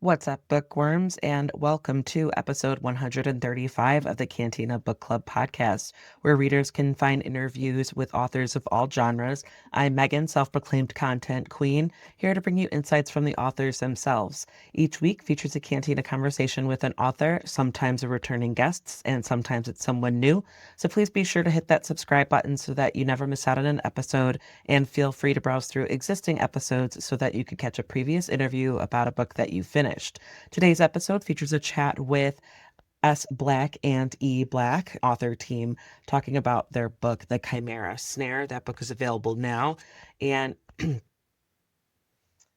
What's up, bookworms, and welcome to episode 135 of the Cantina Book Club podcast, where readers can find interviews with authors of all genres. I'm Megan, self-proclaimed content queen, here to bring you insights from the authors themselves. Each week features a Cantina conversation with an author, sometimes a returning guest, and sometimes it's someone new. So please be sure to hit that subscribe button so that you never miss out on an episode, and feel free to browse through existing episodes so that you could catch a previous interview about a book that you finished. Today's episode features a chat with S. Black and E. Black, author team, talking about their book, The Chimera Snare. That book is available now. And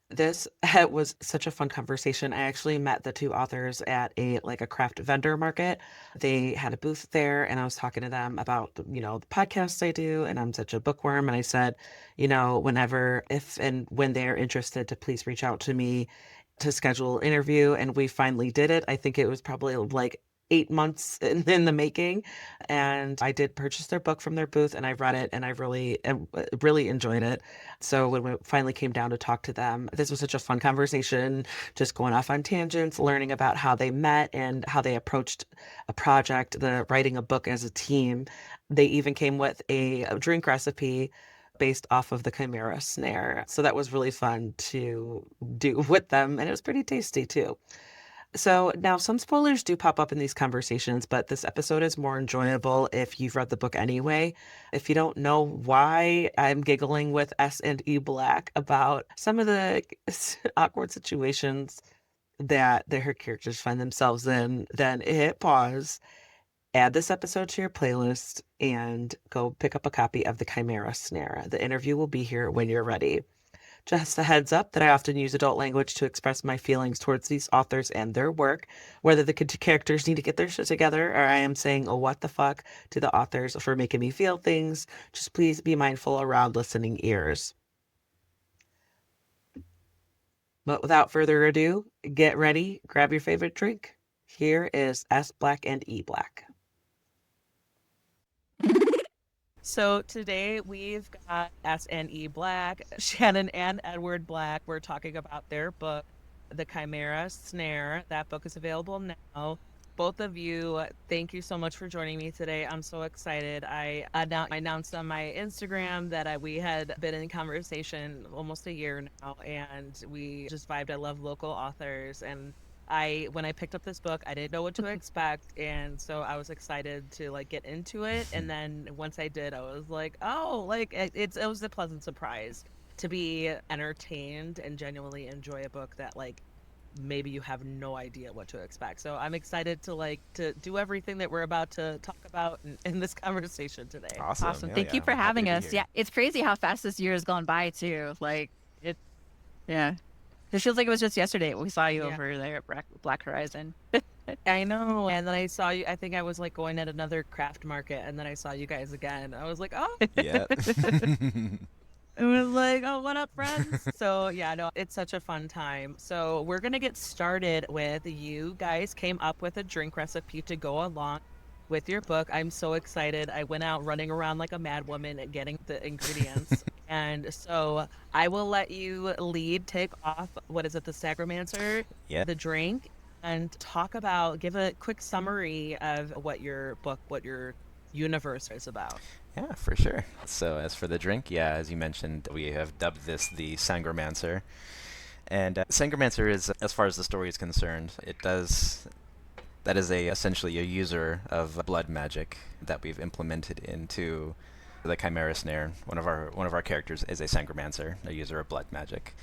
this was such a fun conversation. I actually met the two authors at a craft vendor market. They had a booth there and I was talking to them about, the podcasts I do, and I'm such a bookworm. And I said, whenever, if and when they're interested, to please reach out to me to schedule an interview. And we finally did it. I think it was probably like 8 months in the making. And I did purchase their book from their booth and I read it and I really enjoyed it. So when we finally came down to talk to them, this was such a fun conversation, just going off on tangents, learning about how they met and how they approached a project, the writing a book as a team. They even came with a drink recipe based off of the Chimera Snare. So that was really fun to do with them, and it was pretty tasty too. So now some spoilers do pop up in these conversations, but this episode is more enjoyable if you've read the book anyway. If you don't know why I'm giggling with S and E Black about some of the awkward situations that her characters find themselves in, then hit pause, add this episode to your playlist, and go pick up a copy of The Chimera Snare. The interview will be here when you're ready. Just a heads up that I often use adult language to express my feelings towards these authors and their work, whether the characters need to get their shit together or I am saying, oh, what the fuck to the authors for making me feel things. Just please be mindful around listening ears. But without further ado, get ready, grab your favorite drink. Here is S. Black and E. Black. So today we've got S and E Black, Shannon and Edward Black. We're talking about their book, The Chimera Snare. That book is available now. Both of you, thank you so much for joining me today. I'm so excited. I announced on my Instagram that we had been in conversation almost a year now, and we just vibed. I love local authors, and when I picked up this book, I didn't know what to expect, and so I was excited to get into it. And then once I did, I was like, oh, it was a pleasant surprise to be entertained and genuinely enjoy a book that maybe you have no idea what to expect. So I'm excited to do everything that we're about to talk about in this conversation today. Awesome. Awesome. Hell Thank you yeah. for I'm happy having to be us. here. Yeah, it's crazy how fast this year has gone by too. Yeah. It feels like it was just yesterday we saw you Yeah. over there at Black Horizon. I know. And then I saw you, I think I was going at another craft market, and then I saw you guys again. I was like, oh, Yeah. it was like, oh, what up, friends? So, yeah, no, it's such a fun time. So, we're going to get started with you guys came up with a drink recipe to go along with your book. I'm so excited. I went out running around like a mad woman and getting the ingredients. And so, I will let you lead, take off, what is it, the Sagromancer, Yeah. the drink, and give a quick summary of what your universe is about. Yeah, for sure. So as for the drink, yeah, as you mentioned, we have dubbed this the Sangromancer. And Sangromancer is, as far as the story is concerned, that is essentially a user of blood magic that we've implemented into the Chimera Snare. One of our characters is a Sangromancer, a user of blood magic.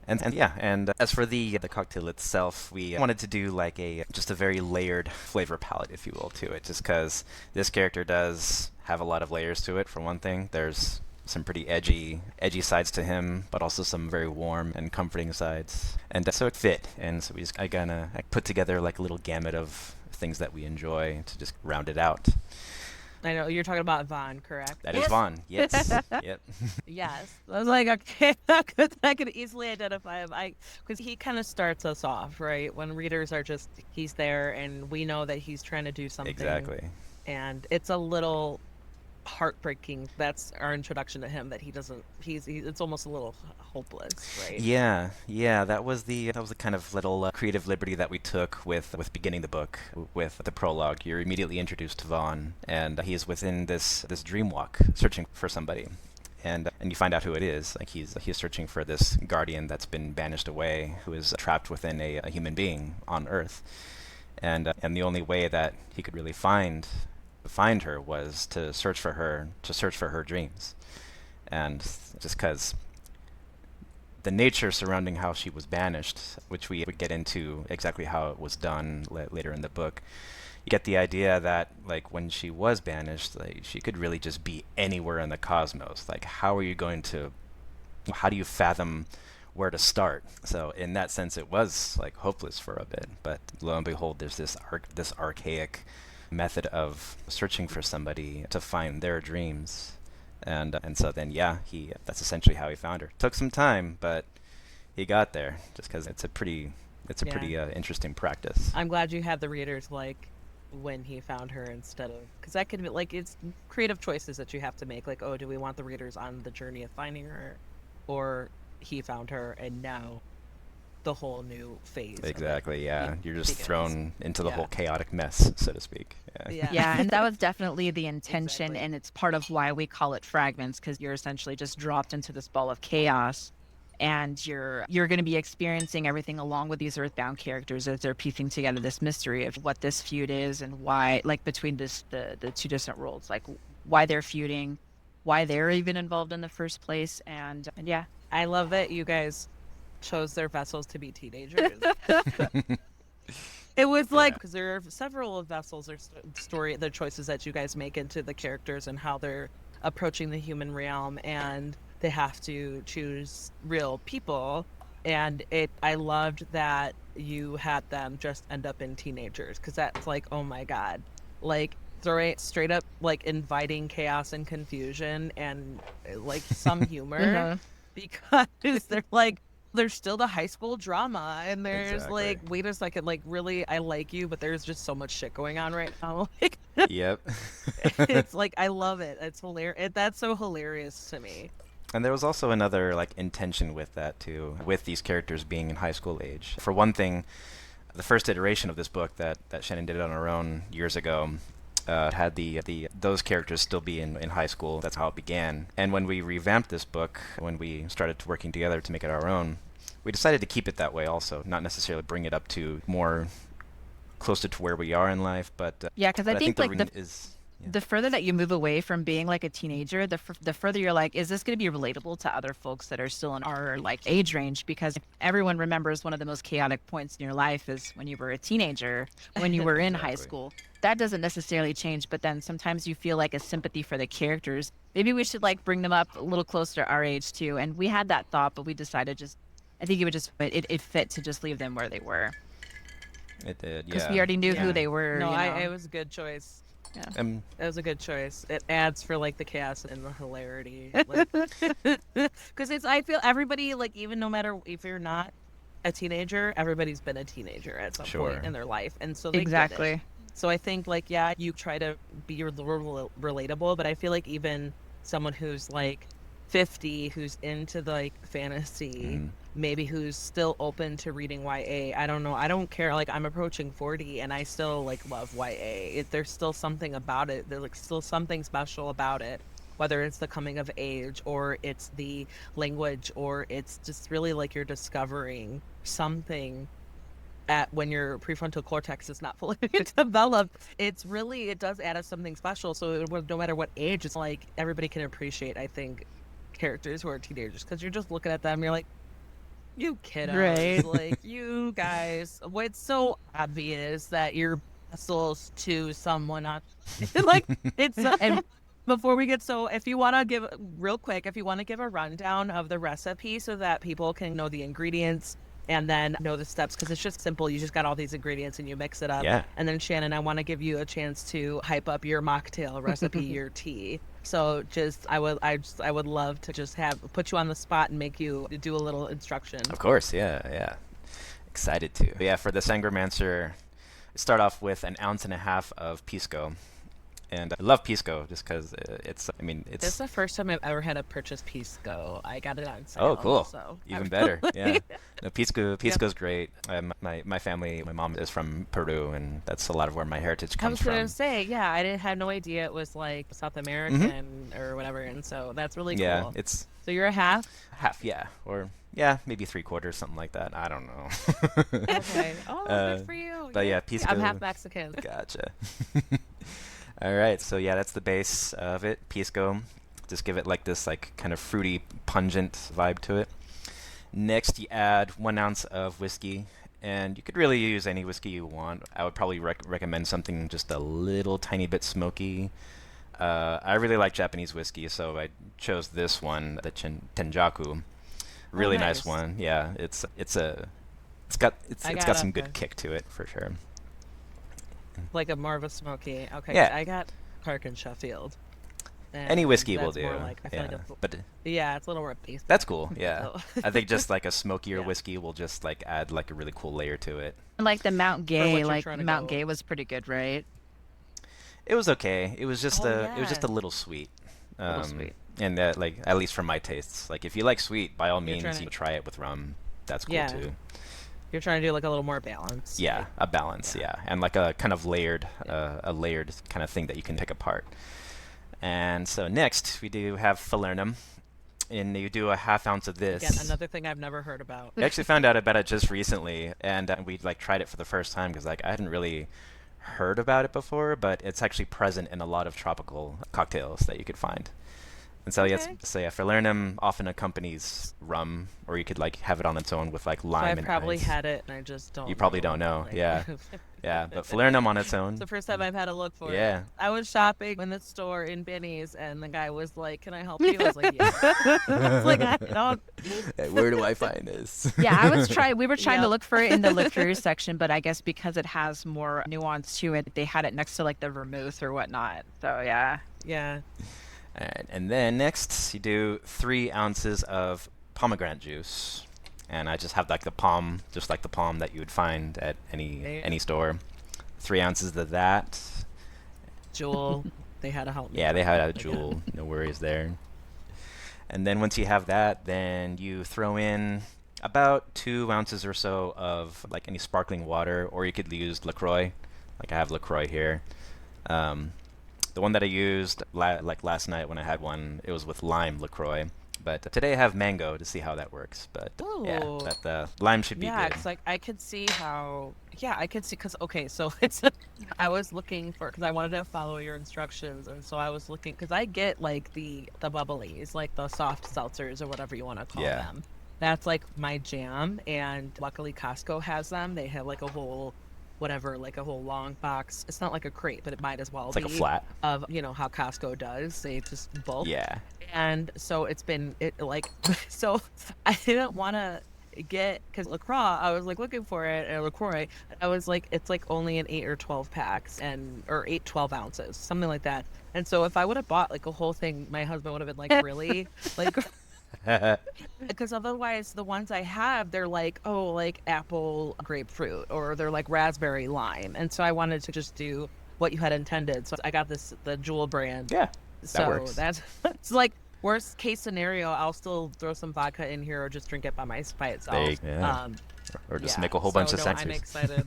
And yeah, and as for the cocktail itself, we wanted to do just a very layered flavor palette, if you will, to it, just because this character does have a lot of layers to it. For one thing, there's some pretty edgy sides to him, but also some very warm and comforting sides, and so it fit. And so I put together a little gamut of things that we enjoy to just round it out. I know you're talking about Vaughn, correct? That is Vaughn. Yes. Yep. Yes. I was like, okay, I could easily identify him. Because he kind of starts us off, right? When readers are he's there and we know that he's trying to do something. Exactly. And it's a little heartbreaking. That's our introduction to him, that he doesn't it's almost a little hopeless, right? Yeah, yeah, that was the kind of little creative liberty that we took with beginning the book with the prologue. You're immediately introduced to Vaughn, and he is within this dream walk, searching for somebody, and you find out who it is. Like he's searching for this guardian that's been banished away, who is trapped within a human being on Earth, and the only way that he could really find her was to search for her dreams, and just because the nature surrounding how she was banished, which we would get into exactly how it was done later in the book, you get the idea that like when she was banished, like she could really just be anywhere in the cosmos. Like how do you fathom where to start? So in that sense, it was like hopeless for a bit. But lo and behold, there's this archaic method of searching for somebody to find their dreams, and so then yeah, he that's essentially how he found her. Took some time, but he got there. Just because Yeah. it's a pretty interesting practice. I'm glad you had the readers like when he found her, instead of, because that could be like, it's creative choices that you have to make. Like, oh, do we want the readers on the journey of finding her, or he found her and now the whole new phase of it Exactly. Yeah, you're just begins. thrown into the Yeah. whole chaotic mess, so to speak. Yeah. Yeah. Yeah, and that was definitely the intention, Exactly. and it's part of why we call it fragments, because you're essentially just dropped into this ball of chaos, and you're going to be experiencing everything along with these earthbound characters as they're piecing together this mystery of what this feud is and why, like between the two different worlds, like why they're feuding, why they're even involved in the first place, and yeah. I love that you guys chose their vessels to be teenagers. It was like, Yeah. because there are several of vessels or story, the choices that you guys make into the characters and how they're approaching the human realm, and they have to choose real people. And I loved that you had them just end up in teenagers, because that's like, oh my God, like straight up like inviting chaos and confusion and like some humor, Hmm. because they're like, there's still the high school drama, and there's Exactly. like, wait a second, like really I like you, but there's just so much shit going on right now. Like Yep. it's like, I love it. It's hilarious. That's so hilarious to me. And there was also another like intention with that too, with these characters being in high school age. For one thing, the first iteration of this book that Shannon did on her own years ago had the those characters still be in high school. That's how it began. And when we revamped this book, when we started working together to make it our own, we decided to keep it that way also, not necessarily bring it up to more closer to where we are in life, Yeah, because I but I think think the like ring is yeah. the further that you move away from being like a teenager, the further you're like, is this going to be relatable to other folks that are still in our like age range? Because everyone remembers one of the most chaotic points in your life is when you were a teenager, when you were in high Exactly. school. That doesn't necessarily change, but then sometimes you feel like a sympathy for the characters. Maybe we should like bring them up a little closer to our age too. And we had that thought, but we decided just, I think it would just, it fit to just leave them where they were It did, because we yeah. already knew who Yeah. they were, No, you I know? it was a good choice. Yeah. It was a good choice. It adds for like the chaos and the hilarity. Like, because it's, I feel everybody, like, even no matter if you're not a teenager, everybody's been a teenager at some point Sure. in their life, and so they get it. Exactly. So I think, like, yeah, you try to be relatable, but I feel like even someone who's like 50, who's into like fantasy, Mhm. maybe who's still open to reading YA. I don't know. I don't care. Like, I'm approaching 40 and I still like love YA. There's still something about it. There's like still something special about it. Whether it's the coming of age, or it's the language, or it's just really like you're discovering something at when your prefrontal cortex is not fully developed. It's really, it does add us something special. So no matter what age, it's like everybody can appreciate, I think, characters who are teenagers, because you're just looking at them, you're like, you kiddos, Right. like, you guys, what's so obvious that you're vessels to someone on like, it's and before we get, so if you want to give real quick, if you want to give a rundown of the recipe so that people can know the ingredients and then know the steps, because it's just simple. You just got all these ingredients and you mix it up. Yeah. And then Shannon, I want to give you a chance to hype up your mocktail recipe, your tea. So just I would love to just have put you on the spot and make you do a little instruction. Of course, yeah, yeah. Excited to. Yeah, for the Sangromancer, start off with an ounce and a half of pisco, And I love pisco just because it's. I mean, This is it's. the first time I've ever had a purchase Pisco. I got it on Oh, sale, cool. so I Even better. Yeah. really, No, pisco. yep. Pisco's great. My family. My mom is from Peru, and that's a lot of where my heritage I comes was gonna from. say, yeah, I didn't had no idea it was like South Hmm. American or whatever, and so that's really Yeah, cool. it's So you're a half? half. Yeah, or yeah, maybe three quarters, something like that. I don't know. Okay. Oh, good uh, for you. but Yeah. yeah, I'm half pisco. Mexican. Gotcha. All right, so yeah, that's the base of it. Pisco. Just give it like this, like kind of fruity, pungent vibe to it. Next, you add 1 ounce of whiskey, and you could really use any whiskey you want. I would probably recommend something just a little tiny bit smoky. I really like Japanese whiskey, so I chose this one, the Tenjaku. Oh, Really nice nice. one. Yeah, I it's got got a some good kick to it for sure. like a more of a smoky. Okay, Yeah, I got Park and Sheffield, any and whiskey will that's do. more like I feel like Yeah, it's but yeah, it's a little more basic. that's cool. Yeah, So I think just like a smokier yeah, whiskey will just like add like a really cool layer to it. Like the Mount for Gay, what you're like trying to Mount go. Gay was pretty good, right? It was okay. Oh It was just a yeah, little sweet. little Um, sweet. and like at least for my tastes, like if you like sweet, by all You're means, trying you to try it with rum. That's cool yeah, too. you're trying to do like a little more balance. Yeah, Like a balance. yeah, Yeah, and like a kind of yeah. a layered kind of thing that you can pick apart. And so next we do have falernum, and you do a 1/2 ounce of Again, this. another thing I've never heard about. I actually found out about it just recently, and we like tried it for the first time because like I hadn't really heard about it before, but it's actually present in a lot of tropical cocktails that you could find. And so yes, Okay. so yeah, falernum often accompanies rum, or you could like have it on its own with like So lime I've and probably ice. had it and I just You don't probably know. don't know, Like yeah, yeah, but falernum on its it's own, the first time I've had to look for it. yeah. I was shopping in the store in Benny's and the guy was like, "Can I help you?" I was like, "Yeah." I was like, "I don't." Hey, where do I find this? Yeah, we were trying to Yep. look for it in the liqueur section, but I guess because it has more nuance to it, they had it next to like the vermouth or whatnot. So yeah. Yeah. Alright, and then next you do 3 ounces of pomegranate juice. And I just have like the palm, just like the palm that you would find at They, any store. 3 ounces of that. Jewel, they had to help me Yeah, they had a again. jewel, no worries there. And then once you have that, then you throw in about 2 ounces or so of like any sparkling water, or you could use LaCroix. Like I have LaCroix here. Um, the one that I used like last night when I had one, it was with lime LaCroix. But today I have mango to see how that works. But yeah, Ooh. that lime should be Yeah, good. it's like I could see how. Yeah, I could see because okay, so it's. I was looking for because I wanted to follow your instructions, and so I was looking because I get like the bubblies, like the soft seltzers or whatever you want to call Yeah, them. That's like my jam, and luckily Costco has them. They have like a whole, whatever, like a whole long box. It's not like a crate, but it might as well it's like a be flat. of how Costco does. They just bulk. Yeah, And so it's been it like so I didn't want to get because LaCroix I was like looking for it and LaCroix I was like it's like only an 8 or 12 packs and or 8 12 ounces something like that and so if I would have bought like a whole thing my husband would have been like really like because otherwise the ones I have they're like oh like apple grapefruit or they're like raspberry lime and so I wanted to just do what you had intended so I got the Jewel brand yeah, that so works. that's it's like worst case scenario. I'll still throw some vodka in here or just drink it by itself. Yeah. Um, Or just yeah. make a whole So bunch of no, I'm sensors. excited.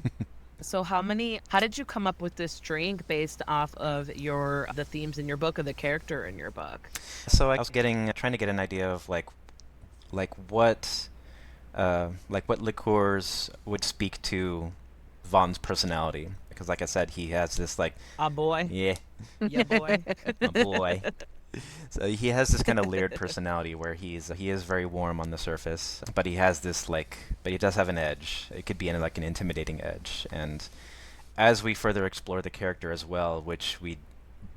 So how did you come up with this drink based off of the themes in your book or the character in your book? So I was trying to get an idea of like what liqueurs would speak to Vaughn's personality. Because like I said, he has this like, Ah boy, yeah, yeah boy. my boy. So he has this kind of layered personality where he is very warm on the surface, but he has this like, but he does have an edge. It could be like an intimidating edge. And as we further explore the character as well, which we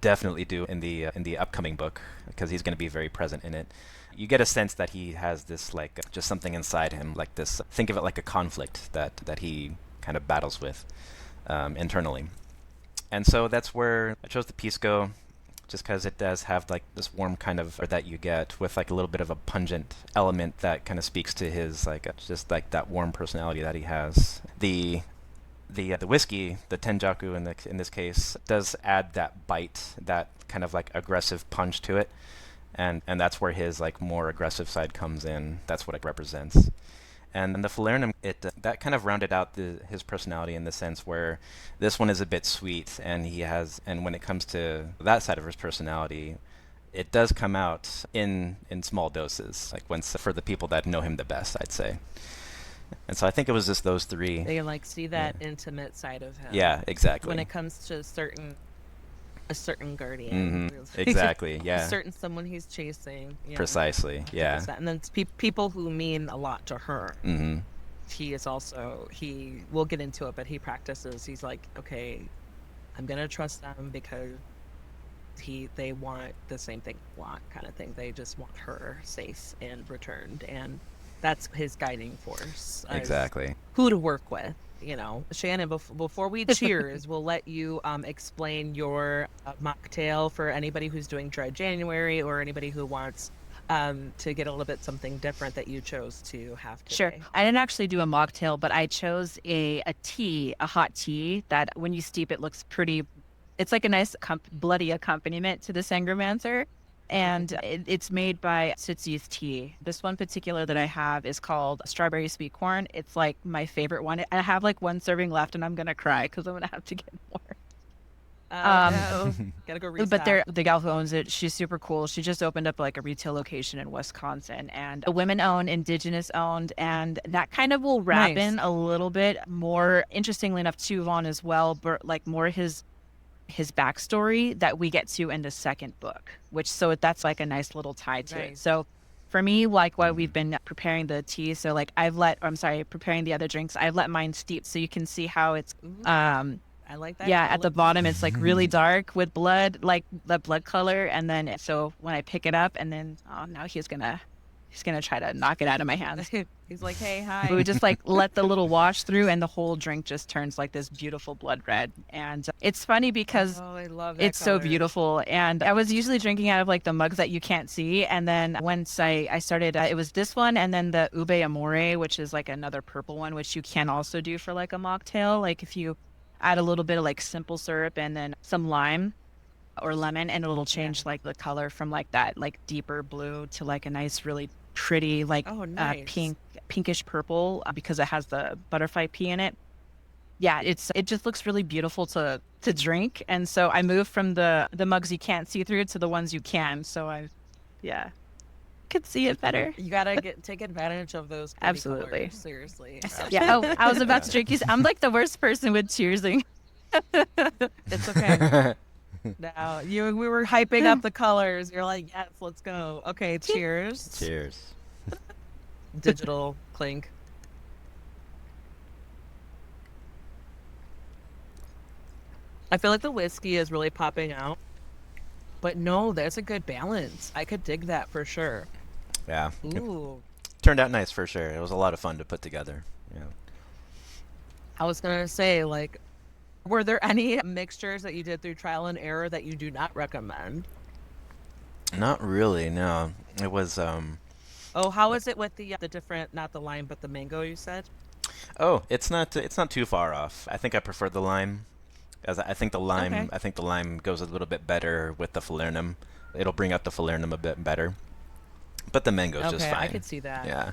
definitely do in the upcoming book, because he's going to be very present in it, you get a sense that he has this like just something inside him, like this. Think of it like a conflict that he kind of battles with internally. And so that's where I chose the Pisco, just because it does have like this warm kind of that you get with like a little bit of a pungent element that kind of speaks to his like just like that warm personality that he has. the whiskey, the Tenjaku in this case, does add that bite, that kind of like aggressive punch to it, and that's where his like more aggressive side comes in. That's what it represents. And then the Falernum, it that kind of rounded out his personality in the sense where this one is a bit sweet, and when it comes to that side of his personality, it does come out in small doses, like for the people that know him the best, I'd say. And so I think it was just those three. They like see that intimate side of him. Yeah, exactly. When it comes to a certain guardian. Exactly, yeah. A certain someone he's chasing. Yeah. Precisely, yeah. 100%. And then it's people who mean a lot to her. Mm-hmm. He is also, we'll get into it, but he practices. He's like, okay, I'm going to trust them because they want the same thing I want, kind of thing. They just want her safe and returned. And that's his guiding force. Exactly. Who to work with. You know, Shannon, before we cheers, we'll let you explain your mocktail for anybody who's doing Dry January or anybody who wants to get a little bit something different that you chose to have today. Sure. I didn't actually do a mocktail, but I chose a tea, a hot tea that when you steep it looks pretty. It's like a nice bloody accompaniment to the Sangromancer. And it's made by Tootsie's Tea. This one particular that I have is called Strawberry Sweet Corn. It's like my favorite one. I have like one serving left and I'm going to cry because I'm going to have to get more. No. Gotta go restock. But the gal who owns it, she's super cool. She just opened up like a retail location in Wisconsin, and a women-owned, indigenous owned, and that kind of will wrap in a little bit more, interestingly enough, to Vaughn as well, but like more his backstory that we get to in the second book, so that's like a nice little tie to it. So for me, like while we've been preparing the tea, so like preparing the other drinks, I've let mine steep so you can see how it's, I like that. Yeah, at the bottom, it's like really dark with blood, like the blood color. And then, so when I pick it up and then, now he's going to try to knock it out of my hands. He's like, hey, hi. But we just like let the little wash through and the whole drink just turns like this beautiful blood red. And it's funny because I love that it's color. so beautiful. And I was usually drinking out of like the mugs that you can't see. And then once I started, it was this one and then the Ube Amore, which is like another purple one, which you can also do for like a mocktail. Like if you add a little bit of like simple syrup and then some lime or lemon, and it'll change like the color from like that like deeper blue to like a nice really pretty like pinkish purple because it has the butterfly pea in it. Yeah, it just looks really beautiful to drink. And so I moved from the mugs you can't see through to the ones you can, so I could see it better. You gotta take advantage of those absolutely colors, seriously. Yeah. I was about to drink. I'm like the worst person with cheersing. It's okay. Now we were hyping up the colors. You're like, yes, let's go. Okay, cheers. Cheers. Digital clink. I feel like the whiskey is really popping out, but no, there's a good balance. I could dig that for sure. Yeah. Ooh. Turned out nice for sure. It was a lot of fun to put together. Yeah. I was gonna say, like, were there any mixtures that you did through trial and error that you do not recommend? Not really, no. It was Oh, how is it with the different, not the lime, but the mango you said? Oh, it's not too far off. I think I prefer the lime, as I think the lime Okay. I think the lime goes a little bit better with the falernum. It'll bring out the falernum a bit better. But the mango's just Okay, fine. I could see that. Yeah.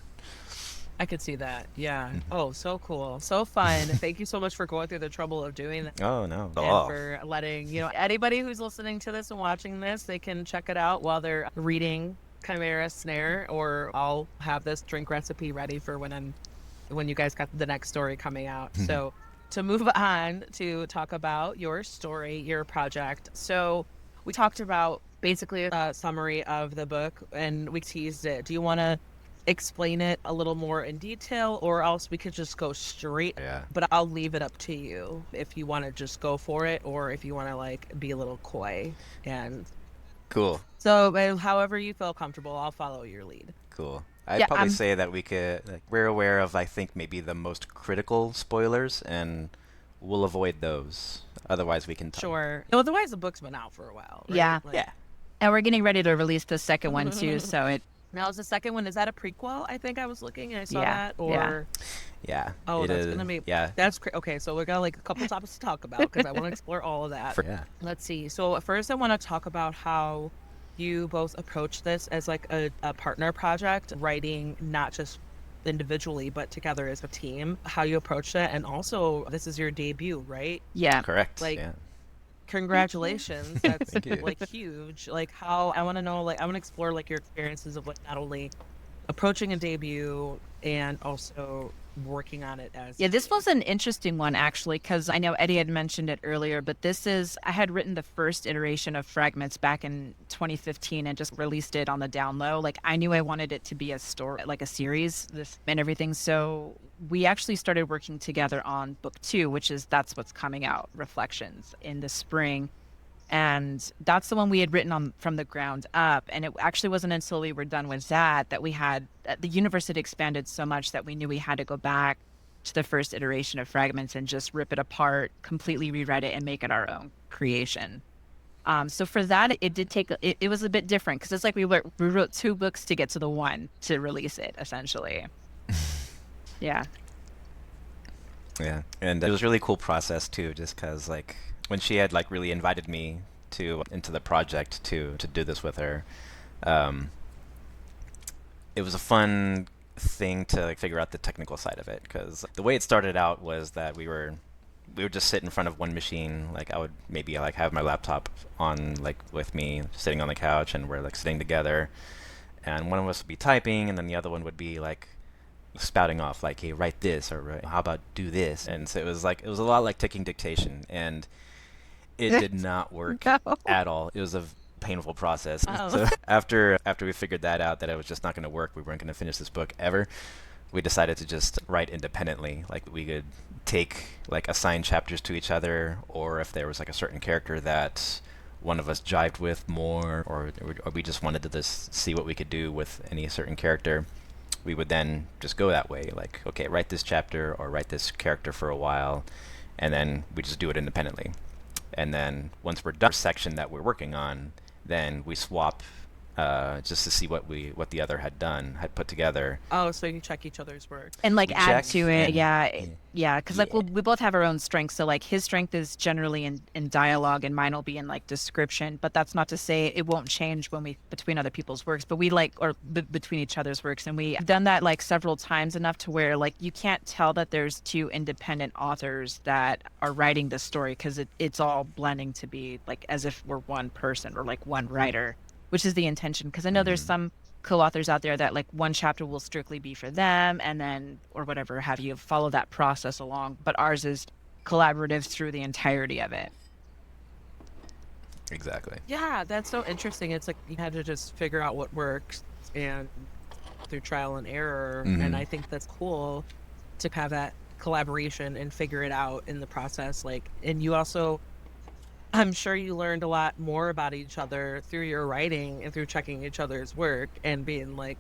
I could see that. Yeah. Oh, so cool. So fun. Thank you so much for going through the trouble of doing that. Oh no. And Oh. for letting, anybody who's listening to this and watching this, they can check it out while they're reading Chimera Snare, or I'll have this drink recipe ready for when you guys got the next story coming out. So to move on to talk about your story, your project. So we talked about basically a summary of the book and we teased it. Do you want to explain it a little more in detail, or else we could just go straight? Yeah. But I'll leave it up to you if you want to just go for it, or if you want to like be a little coy. And Cool. so however you feel comfortable, I'll follow your lead. Cool. I'd Yeah, probably say that we're aware of, I think, maybe the most critical spoilers, and we'll avoid those. Otherwise, we can talk. Sure. Otherwise, the book's been out for a while, right? Yeah. Like, Yeah. And we're getting ready to release the second one too, so Now, is the second one, is that a prequel? I think I was looking and I saw Yeah, that. yeah. Or, Yeah, oh, it that's is. going to be, Yeah, that's great. Okay, so we got like a couple topics to talk about because I want to explore all of that. yeah. Let's see. So, first, I want to talk about how you both approach this as like a partner project, writing not just individually, but together as a team, how you approach it. And also, this is your debut, right? Yeah. Correct. Like, Yeah. congratulations. That's Thank you. like huge. Like, how I want to know, like, I want to explore like your experiences of like not only approaching a debut and also working on it as Yeah, a this team. was an interesting one actually, because I know Eddie had mentioned it earlier, but I had written the first iteration of Fragments back in 2015 and just released it on the down low. Like I knew I wanted it to be a story, like a series, this and everything. So we actually started working together on book 2, which is that's what's coming out, Reflections, in the spring. And that's the one we had written on from the ground up. And it actually wasn't until we were done with that we had the universe had expanded so much that we knew we had to go back to the first iteration of Fragments and just rip it apart, completely rewrite it, and make it our own creation. So for that, it did take it was a bit different because it's like we wrote 2 books to get to the one to release it, essentially. Yeah. Yeah, and it was a really cool process too, just because like when she had like really invited me to into the project to do this with her, um, it was a fun thing to like figure out the technical side of it. Because the way it started out was that we would just sit in front of one machine. Like I would maybe like have my laptop on like with me, sitting on the couch, and we're like sitting together, and one of us would be typing, and then the other one would be like spouting off like, hey, write this, or how about do this. And so it was a lot like taking dictation, and it did not work No. at all. It was a painful process. Oh. So after we figured that out, that it was just not going to work, we weren't going to finish this book ever, we decided to just write independently. Like we could take like assign chapters to each other, or if there was like a certain character that one of us jived with more, or we just wanted to just see what we could do with any certain character, we would then just go that way. Like, okay, write this chapter or write this character for a while, and then we just do it independently. And then once we're done with the section that we're working on, then we swap just to see what the other had put together. Oh, so you check each other's work. And like We add check to it, and- yeah, yeah, because like Yeah. we both have our own strengths. So like his strength is generally in dialogue, and mine will be in like description. But that's not to say it won't change when we between other people's works. But we like or between each other's works, and we've done that like several times enough to where like you can't tell that there's 2 independent authors that are writing the story because it's all blending to be like as if we're one person or like one writer, which is the intention. Because I know there's some co-authors out there that like one chapter will strictly be for them and then or whatever have you follow that process along, but ours is collaborative through the entirety of it. Exactly. Yeah, that's so interesting. It's like you had to just figure out what works and through trial and error. Mhm. And I think that's cool to have that collaboration and figure it out in the process. Like, and you also, I'm sure you learned a lot more about each other through your writing and through checking each other's work and being like,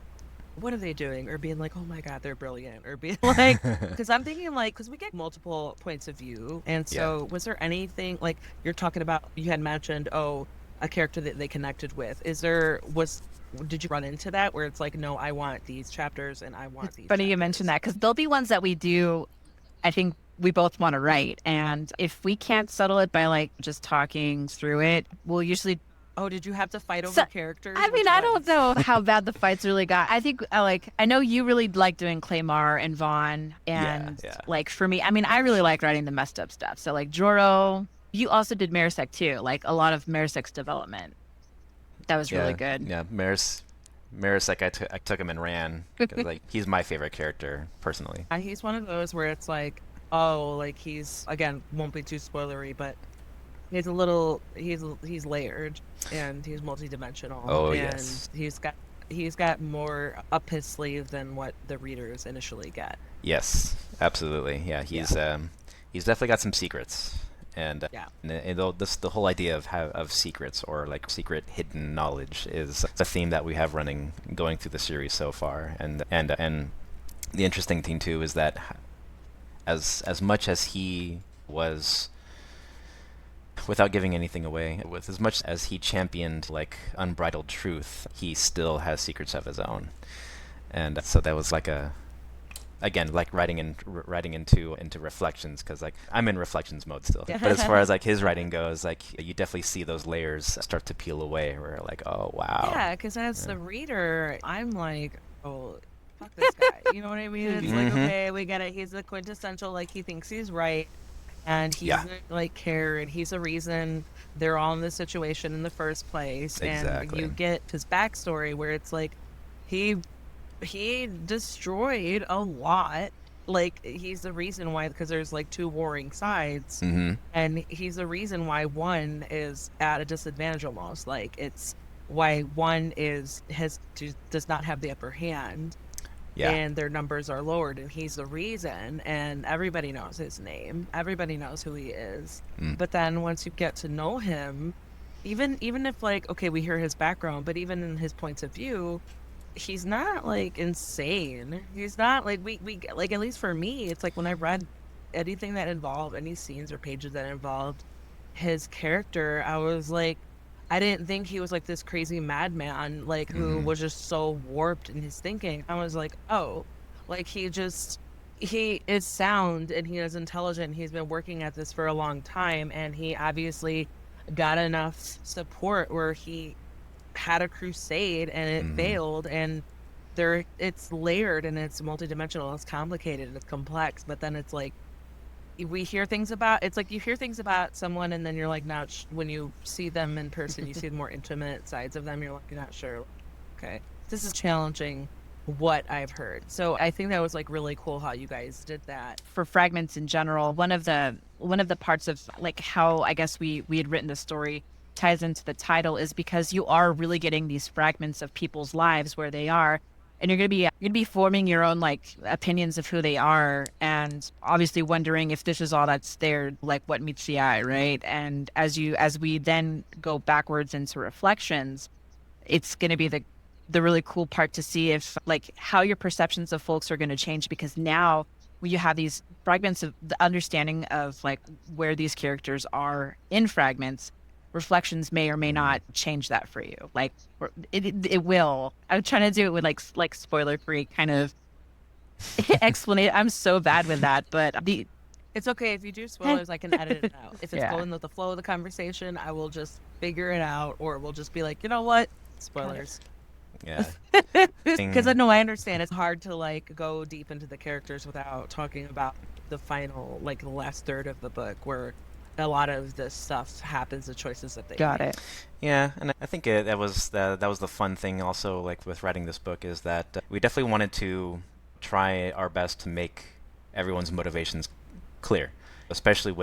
what are they doing? Or being like, oh my God, they're brilliant. Or being like, because I'm thinking like, because we get multiple points of view. And so was there anything like you're talking about, you had mentioned, oh, a character that they connected with. Did you run into that where it's like, no, I want these chapters and I want these Funny you chapters? mention that because there'll be ones that we do, I think we both want to write, and if we can't settle it by like just talking through it, we'll usually Oh, did you have to fight over So- characters? I mean, Which I don't ones? know how bad the fights really got. I think I know you really like doing Claymar and Vaughn, and yeah. like for me, I mean, I really like writing the messed up stuff. So like Joro, you also did Marisek too, like a lot of Marisek's development. That was really good. Yeah, Marisek, I took him and ran, 'cause, like he's my favorite character personally. And he's one of those where it's like, oh, like he's again won't be too spoilery, but he's he's layered and he's multidimensional. Oh, and yes. he's got more up his sleeve than what the readers initially get. Yes, absolutely. Yeah, he's definitely got some secrets, and Yeah. the whole idea of secrets or like secret hidden knowledge is a theme that we have running going through the series so far, and the interesting thing too is that as much as he was without giving anything away, with as much as he championed like unbridled truth, he still has secrets of his own. And so that was like a, again, like writing into reflections, because like I'm in reflections mode still. But as far as like his writing goes, like you definitely see those layers start to peel away, where like, oh wow. Yeah, because as the reader, I'm like, oh, fuck this guy. You know what I mean? It's like, okay, we get it. He's the quintessential, like, he thinks he's right, and he Yeah. doesn't like care, and he's the reason they're all in this situation in the first place. And Exactly. you get his backstory where it's like he destroyed a lot. Like, he's the reason why, because there's like two warring sides, and he's the reason why one is at a disadvantage almost. Like, it's why one does not have the upper hand, Yeah. and their numbers are lowered, and he's the reason, and everybody knows his name, everybody knows who he is. But then once you get to know him, even if, like, okay, we hear his background, but even in his points of view, he's not like insane. He's not like, we like, at least for me, it's like when I read anything that involved any scenes or pages that involved his character, I was like, I didn't think he was like this crazy madman, like, who was just so warped in his thinking. I was like, oh, like, he is sound, and he is intelligent. He's been working at this for a long time, and he obviously got enough support where he had a crusade and it failed, and it's layered and it's multidimensional, it's complicated, it's complex. But then it's like, we hear things about, it's like you hear things about someone, and then you're like, now when you see them in person, you see the more intimate sides of them, you're like, you're not sure, okay, this is challenging what I've heard. So I think that was like really cool how you guys did that. For Fragments in general, one of the parts of like how I guess we had written the story ties into the title is because you are really getting these fragments of people's lives where they are, and you're gonna be forming your own like opinions of who they are, and obviously wondering if this is all that's there, like what meets the eye, right? And as we then go backwards into reflections, it's gonna be the really cool part to see if like how your perceptions of folks are gonna change, because now when you have these fragments of the understanding of like where these characters are in Fragments, reflections may or may not change that for you. Like it will. I'm trying to do it with like spoiler free kind of explanation. I'm so bad with that, but It's okay if you do spoilers, I can edit it out. If it's Yeah. going with the flow of the conversation, I will just figure it out, or we'll just be like, you know what, spoilers. Yeah. Because I know, I understand it's hard to like go deep into the characters without talking about the final, like the last third of the book, where a lot of this stuff happens, the choices that they got make. it. Yeah, and I think that was the fun thing also, like with writing this book, is that we definitely wanted to try our best to make everyone's motivations clear, especially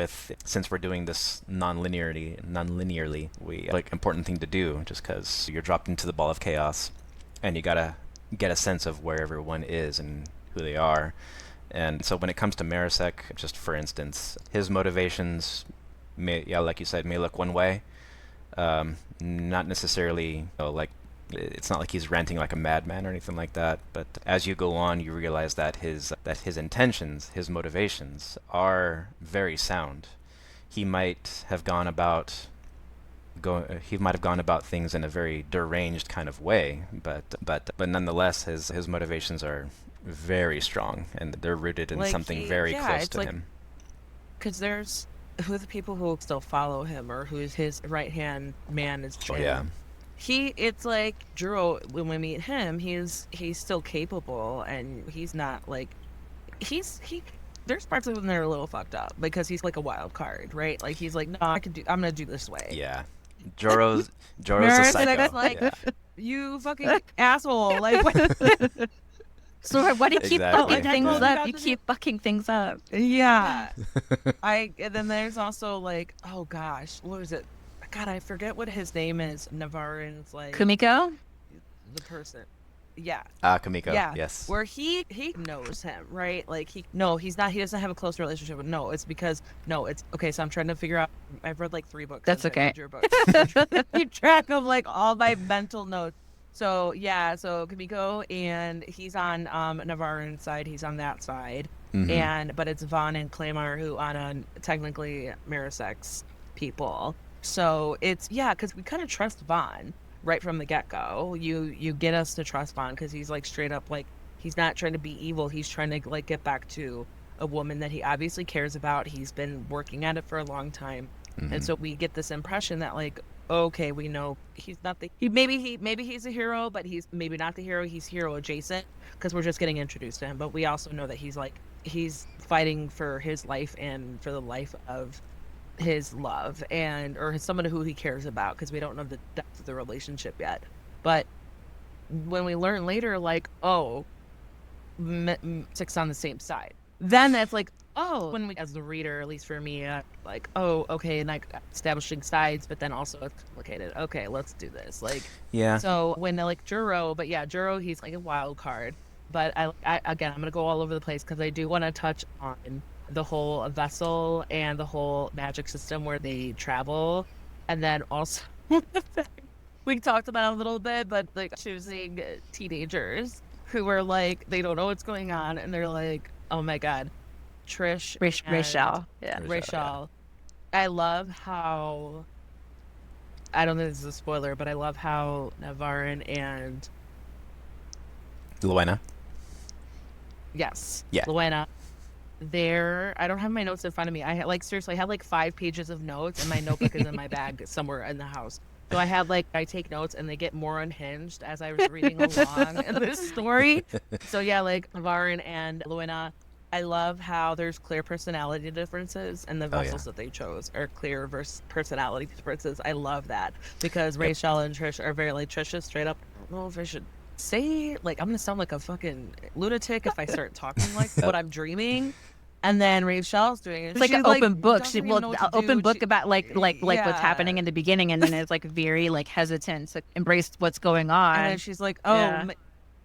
since we're doing this non-linearly. We like important thing to do, just because you're dropped into the ball of chaos, and you gotta get a sense of where everyone is and who they are. And so when it comes to Marasek, just for instance, his motivations like you said, may look one way. Not necessarily, like, it's not like he's ranting like a madman or anything like that. But as you go on, you realize that his intentions, his motivations, are very sound. He might have gone about things in a very deranged kind of way, but nonetheless, his motivations are very strong, and they're rooted in Like, something very close it's to like, him. because there's who the people who still follow him, or who's his right hand man is Jin. Yeah. It's like Juro, when we meet him, he's still capable, and he's not like, there's parts of him that are a little fucked up, because he's like a wild card, right? Like, he's like, no, I'm gonna do this way. Yeah. Joro's a Marasek, psycho. that's like, Yeah. you fucking asshole. Like, what? So why do you keep Exactly. fucking things Yeah. up? You keep fucking things up. Yeah. And then there's also like, oh gosh, what was it? God, I forget what his name is. Navarin's like Kumiko? the person. Yeah. Kamiko. Yeah. Yes. Where he knows him, right? Like, he's not, he doesn't have a close relationship with, it's because, it's okay. So I'm trying to figure out, I've read like 3 books. That's since I okay. read your book. Keep track of like all my mental notes. So yeah, so Kamiko, and he's on Navarin's side, he's on that side. Mhm. But it's Vaughn and Claymore who on technically Marasek's people. So it's, yeah, because we kind of trust Vaughn right from the get-go. You get us to trust Vaughn because he's like straight up like he's not trying to be evil. He's trying to like get back to a woman that he obviously cares about. He's been working at it for a long time. And so we get this impression that like, okay, we know he's not the maybe he's a hero, but he's maybe not the hero. He's hero adjacent because we're just getting introduced to him. But we also know that he's fighting for his life and for the life of his love and or someone who he cares about because we don't know the depth of the relationship yet. But when we learn later, like, oh, six on the same side, then that's like, oh, when we, as the reader, at least for me, like, oh, okay, and like establishing sides, but then also it's complicated. Okay, let's do this. Like, Yeah. so when like Juro, but yeah, Juro, he's like a wild card. But I again, I'm gonna go all over the place because I do want to touch on the whole vessel and the whole magic system where they travel, and then also we talked about it a little bit, but like choosing teenagers who are like they don't know what's going on, and they're like, oh my god, Trish and Rachel. Yeah. Rachel. I love how I don't think this is a spoiler, but I love how Navarin and Luena. yes, Yeah. Luena. There, I don't have my notes in front of me. I had like seriously, I had like 5 pages of notes, and my notebook is in my bag somewhere in the house. So I had like I take notes, and they get more unhinged as I was reading along in this story. So yeah, like Navarin and Luena. I love how there's clear personality differences, and the Oh, yeah. vessels that they chose are clear personality differences. I love that because Rachel and Trish are very like Trish is straight up. I don't know if I should say like I'm gonna sound like a fucking lunatic if I start talking like what I'm dreaming. And then Rachel's doing it. It's like She's an open book. doesn't She even will know what to open do. book She- about like what's happening in the beginning, and then it's like very like hesitant to embrace what's going on. And then she's like, oh, Yeah.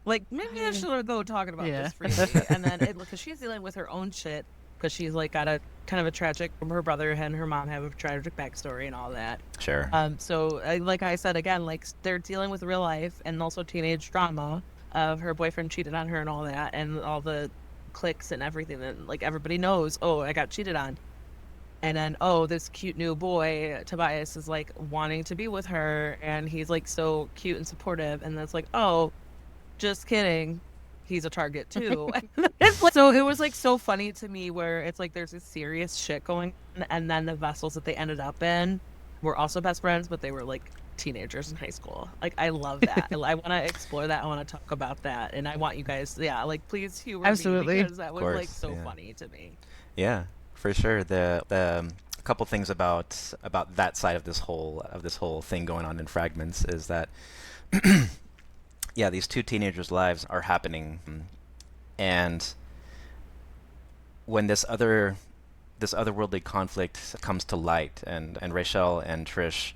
like maybe I should go talking about Yeah. this freely. And then because she's dealing with her own shit because she's like got a kind of a tragic, her brother and her mom have a tragic backstory and all that. Sure. So like I said again, like they're dealing with real life and also teenage drama of her boyfriend cheated on her and all that, and all the cliques and everything that like everybody knows. Oh, I got cheated on. And then, oh, this cute new boy, Tobias, is like wanting to be with her, and he's like so cute and supportive. And that's like, oh, just kidding. He's a target too. It's like, so it was like so funny to me where it's like there's this serious shit going on, and then the vessels that they ended up in were also best friends, but they were like teenagers in high school. Like I love that. I want to explore that. I want to talk about that, and I want you guys, yeah, like please humor Absolutely. me because that was like course, so yeah. funny to me. Yeah, for sure. The a couple things about that side of this whole thing going on in Fragments is that yeah, these two teenagers' lives are happening, and when this otherworldly conflict comes to light, and Rachel and Trish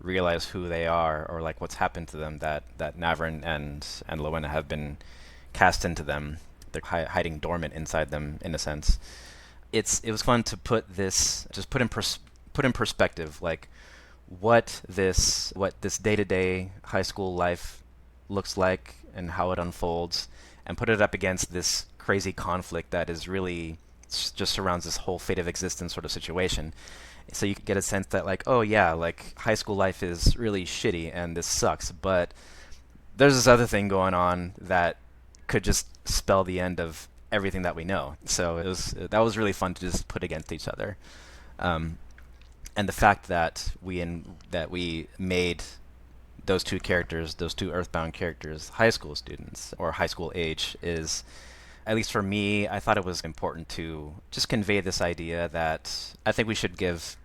realize who they are or like what's happened to them, that Navrin and Lowena have been cast into them. They're hiding dormant inside them in a sense. It was fun to put in perspective like what this day-to-day high school life looks like and how it unfolds, and put it up against this crazy conflict that is really just surrounds this whole fate of existence sort of situation. So you get a sense that like, oh yeah, like high school life is really shitty and this sucks, but there's this other thing going on that could just spell the end of everything that we know. So that was really fun to just put against each other, and the fact that we made those two Earthbound characters, high school students or high school age, is, at least for me, I thought it was important to just convey this idea that I think we should give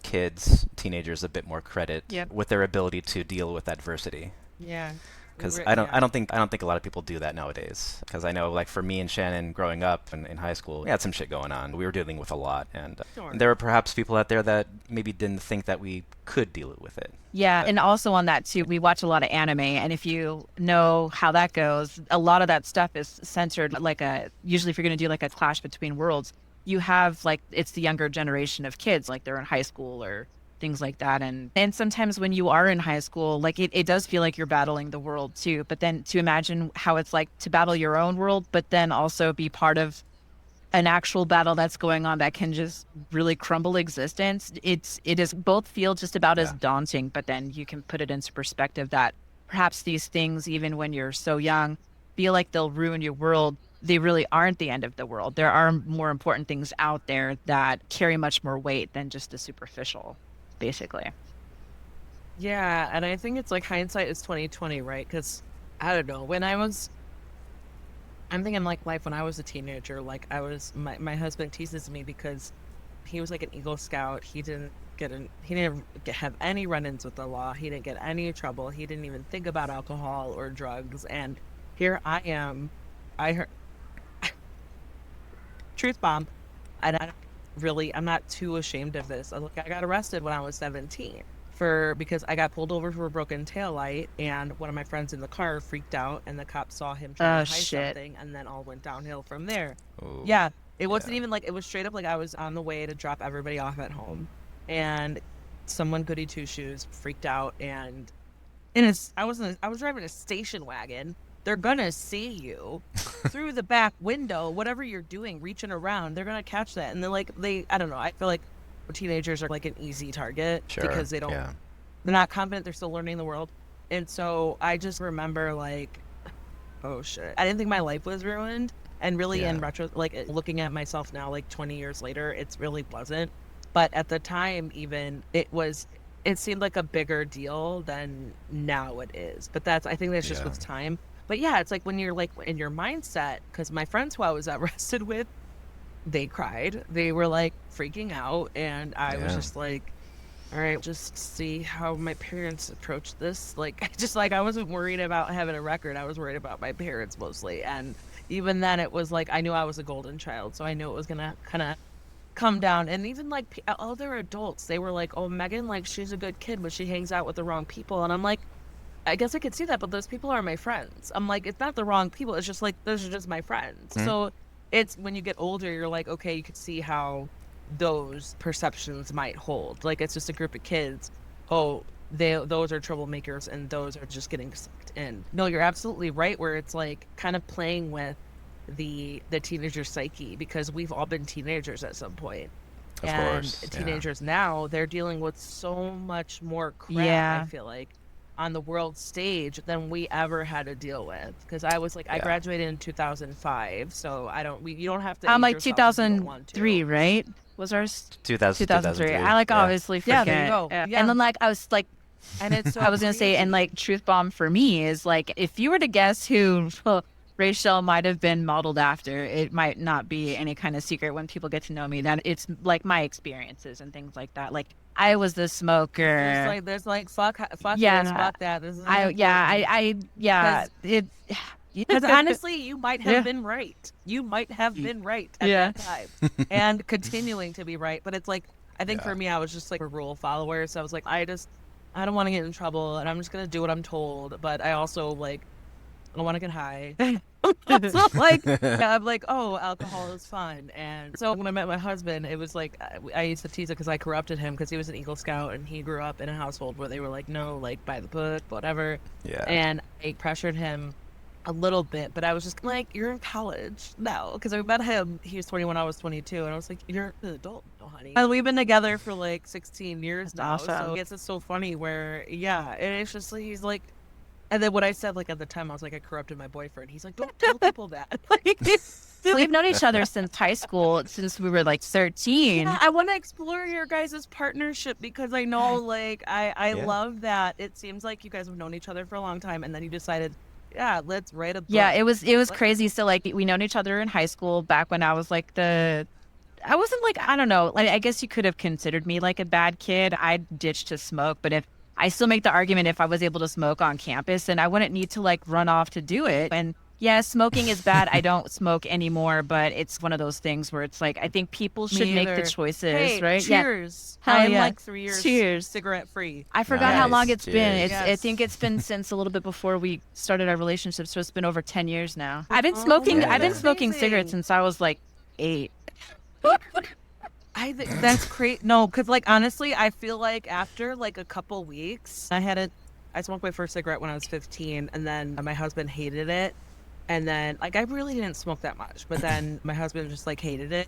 teenagers, a bit more credit Yep. with their ability to deal with adversity. Yeah. Because I don't think a lot of people do that nowadays. Because I know, like for me and Shannon, growing up in high school, we had some shit going on. We were dealing with a lot, and Sure. there were perhaps people out there that maybe didn't think that we could deal with it. Yeah, and also on that too, we watch a lot of anime, and if you know how that goes, a lot of that stuff is centered like usually if you're going to do like a clash between worlds, you have like it's the younger generation of kids, like they're in high school or things like that. And sometimes when you are in high school, like it does feel like you're battling the world too, but then to imagine how it's like to battle your own world, but then also be part of an actual battle that's going on that can just really crumble existence, it is both feel just about as Yeah. daunting, but then you can put it into perspective that perhaps these things, even when you're so young, feel like they'll ruin your world. They really aren't the end of the world. There are more important things out there that carry much more weight than just the superficial, basically. Yeah, and I think it's like hindsight is 2020, right? Because I don't know, I'm thinking like life when I was a teenager, like my husband teases me because he was like an Eagle Scout. He didn't have any run-ins with the law. He didn't get any trouble. He didn't even think about alcohol or drugs. And here I am. I heard truth bomb, and I'm not too ashamed of this. Look, I got arrested when I was 17 because I got pulled over for a broken taillight, and one of my friends in the car freaked out, and the cops saw him trying Oh, to hide shit. something, and then all went downhill from there. Ooh. Yeah, it wasn't Yeah. even like, it was straight up like I was on the way to drop everybody off at home, and someone goody two shoes freaked out, and I was driving a station wagon. They're gonna see you through the back window, whatever you're doing, reaching around. They're gonna catch that, and I don't know. I feel like teenagers are like an easy target Sure. because Yeah. they're not confident. They're still learning the world, and so I just remember like, oh shit, I didn't think my life was ruined, and really in Yeah. retro, like looking at myself now, like 20 years later, it's really wasn't. But at the time, even it seemed like a bigger deal than now it is. But I think that's just Yeah. with time. But yeah, it's like when you're like in your mindset, because my friends who I was arrested with, they cried. They were like freaking out. And I was Yeah. just like, all right, just see how my parents approach this. Like, just like I wasn't worried about having a record. I was worried about my parents mostly. And even then, it was like I knew I was a golden child. So I knew it was going to kind of come down. And even like other adults, they were like, oh, Megan, like she's a good kid, but she hangs out with the wrong people. And I'm like, I guess I could see that, but those people are my friends. I'm like, it's not the wrong people. It's just like, those are just my friends. Mhm. So it's when you get older, you're like, okay, you could see how those perceptions might hold. Like, it's just a group of kids. Oh, those are troublemakers and those are just getting sucked in. No, you're absolutely right, where it's like kind of playing with the teenager psyche, because we've all been teenagers at some point. Of And course. Yeah. teenagers now, they're dealing with so much more crap, Yeah. I feel like, on the world stage than we ever had to deal with. Because I was like, I Yeah. graduated in 2005, so you don't have to. I'm age like yourself if you don't want to. 2003, right? Was ours 2003. I like Yeah. obviously forget. Yeah, there you go. Yeah. And then like I was like, And it's so I was gonna say, and crazy. like truth bomb for me is like, if you were to guess who Rachel might have been modeled after, it might not be any kind of secret when people get to know me that it's like my experiences and things like that. Like I was the smoker. There's like fuck Yeah, this, fuck that. This is yeah, it. Because honestly, you might have Yeah. been right. You might have been right at Yeah. that time, and continuing to be right. But it's like, I think Yeah. for me, I was just like a rule follower. So I was like, I don't want to get in trouble, and I'm just gonna do what I'm told. But I also like, I want to get high. So like, I'm like, oh, alcohol is fun. And so when I met my husband, it was like, I used to tease it because I corrupted him because he was an Eagle Scout and he grew up in a household where they were like, no, like by the book, whatever. Yeah. And I pressured him a little bit, but I was just like, you're in college now. Because I met him, he was 21, I was 22. And I was like, you're an adult, no, honey. And we've been together for like 16 years now. That's awesome. So it's just so funny where, yeah, and it's just like, he's like, and then what I said, like at the time, I was like, I corrupted my boyfriend. He's like, don't tell people that. Like, We've known each other since high school, since we were like 13. yeah, I want to explore your guys' partnership because I know, like, I Yeah. love that. It seems like you guys have known each other for a long time, and then you decided, yeah, let's write a book. Yeah, it was What? crazy. So like we known each other in high school back when I was like I wasn't like, I don't know, like I guess you could have considered me like a bad kid. I ditched to smoke, but if I still make the argument if I was able to smoke on campus and I wouldn't need to like run off to do it. And yeah, smoking is bad. I don't smoke anymore, but it's one of those things where it's like I think people should Me make the either. choices, Hey, right? Yeah. cheers. Hell I am yeah. like 3 years Cheers. cigarette free. I forgot how long Nice. it's been. Cheers. I Yes. think it's been since a little bit before we started our relationship, so it's been over 10 years now. I've been Oh, smoking. yeah. I've been smoking amazing. cigarettes since I was like 8. I think that's great. No, because like honestly, I feel like after like a couple weeks, I smoked my first cigarette when I was 15, and then my husband hated it. And then like I really didn't smoke that much, but then my husband just like hated it.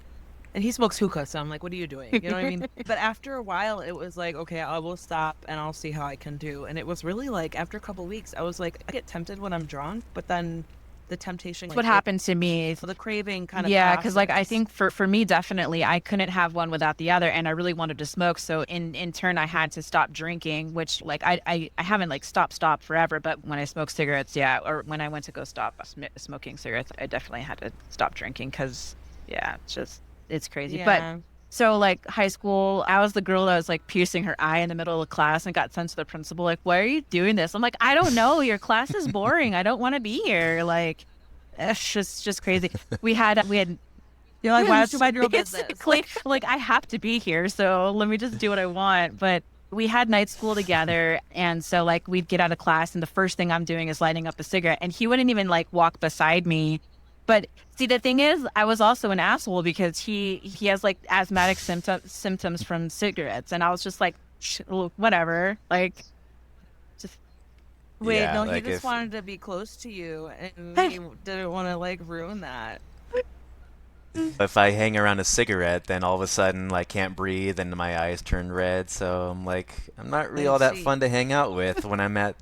And he smokes hookah, so I'm like, what are you doing? You know what I mean? But after a while, it was like, okay, I will stop and I'll see how I can do. And it was really like after a couple weeks, I was like, I get tempted when I'm drunk, but then the temptation, That's like what happened to me. the craving kind of Yeah, because like I passes. think for me definitely I couldn't have one without the other, and I really wanted to smoke. So in turn I had to stop drinking, which like I haven't like stopped forever, but when I smoke cigarettes, yeah, or when I went to go stop smoking cigarettes, I definitely had to stop drinking because yeah, it's crazy. But Yeah. so like high school, I was the girl that was like piercing her eye in the middle of class and got sent to the principal like, "Why are you doing this?" I'm like, "I don't know. Your class is boring. I don't want to be here." Like it's just crazy. We had You're like, why don't you mind your own business? basically like I have to be here, so let me just do what I want. But we had night school together, and so like we'd get out of class, and the first thing I'm doing is lighting up a cigarette, and he wouldn't even like walk beside me. But see, the thing is, I was also an asshole because he has like asthmatic symptoms from cigarettes, and I was just like, whatever, like just Wait, Yeah, no, he like just if wanted to be close to you and he didn't want to like ruin that. if I hang around a cigarette, then all of a sudden like can't breathe and my eyes turn red. So I'm like, I'm not really I all that see. fun to hang out with when I'm at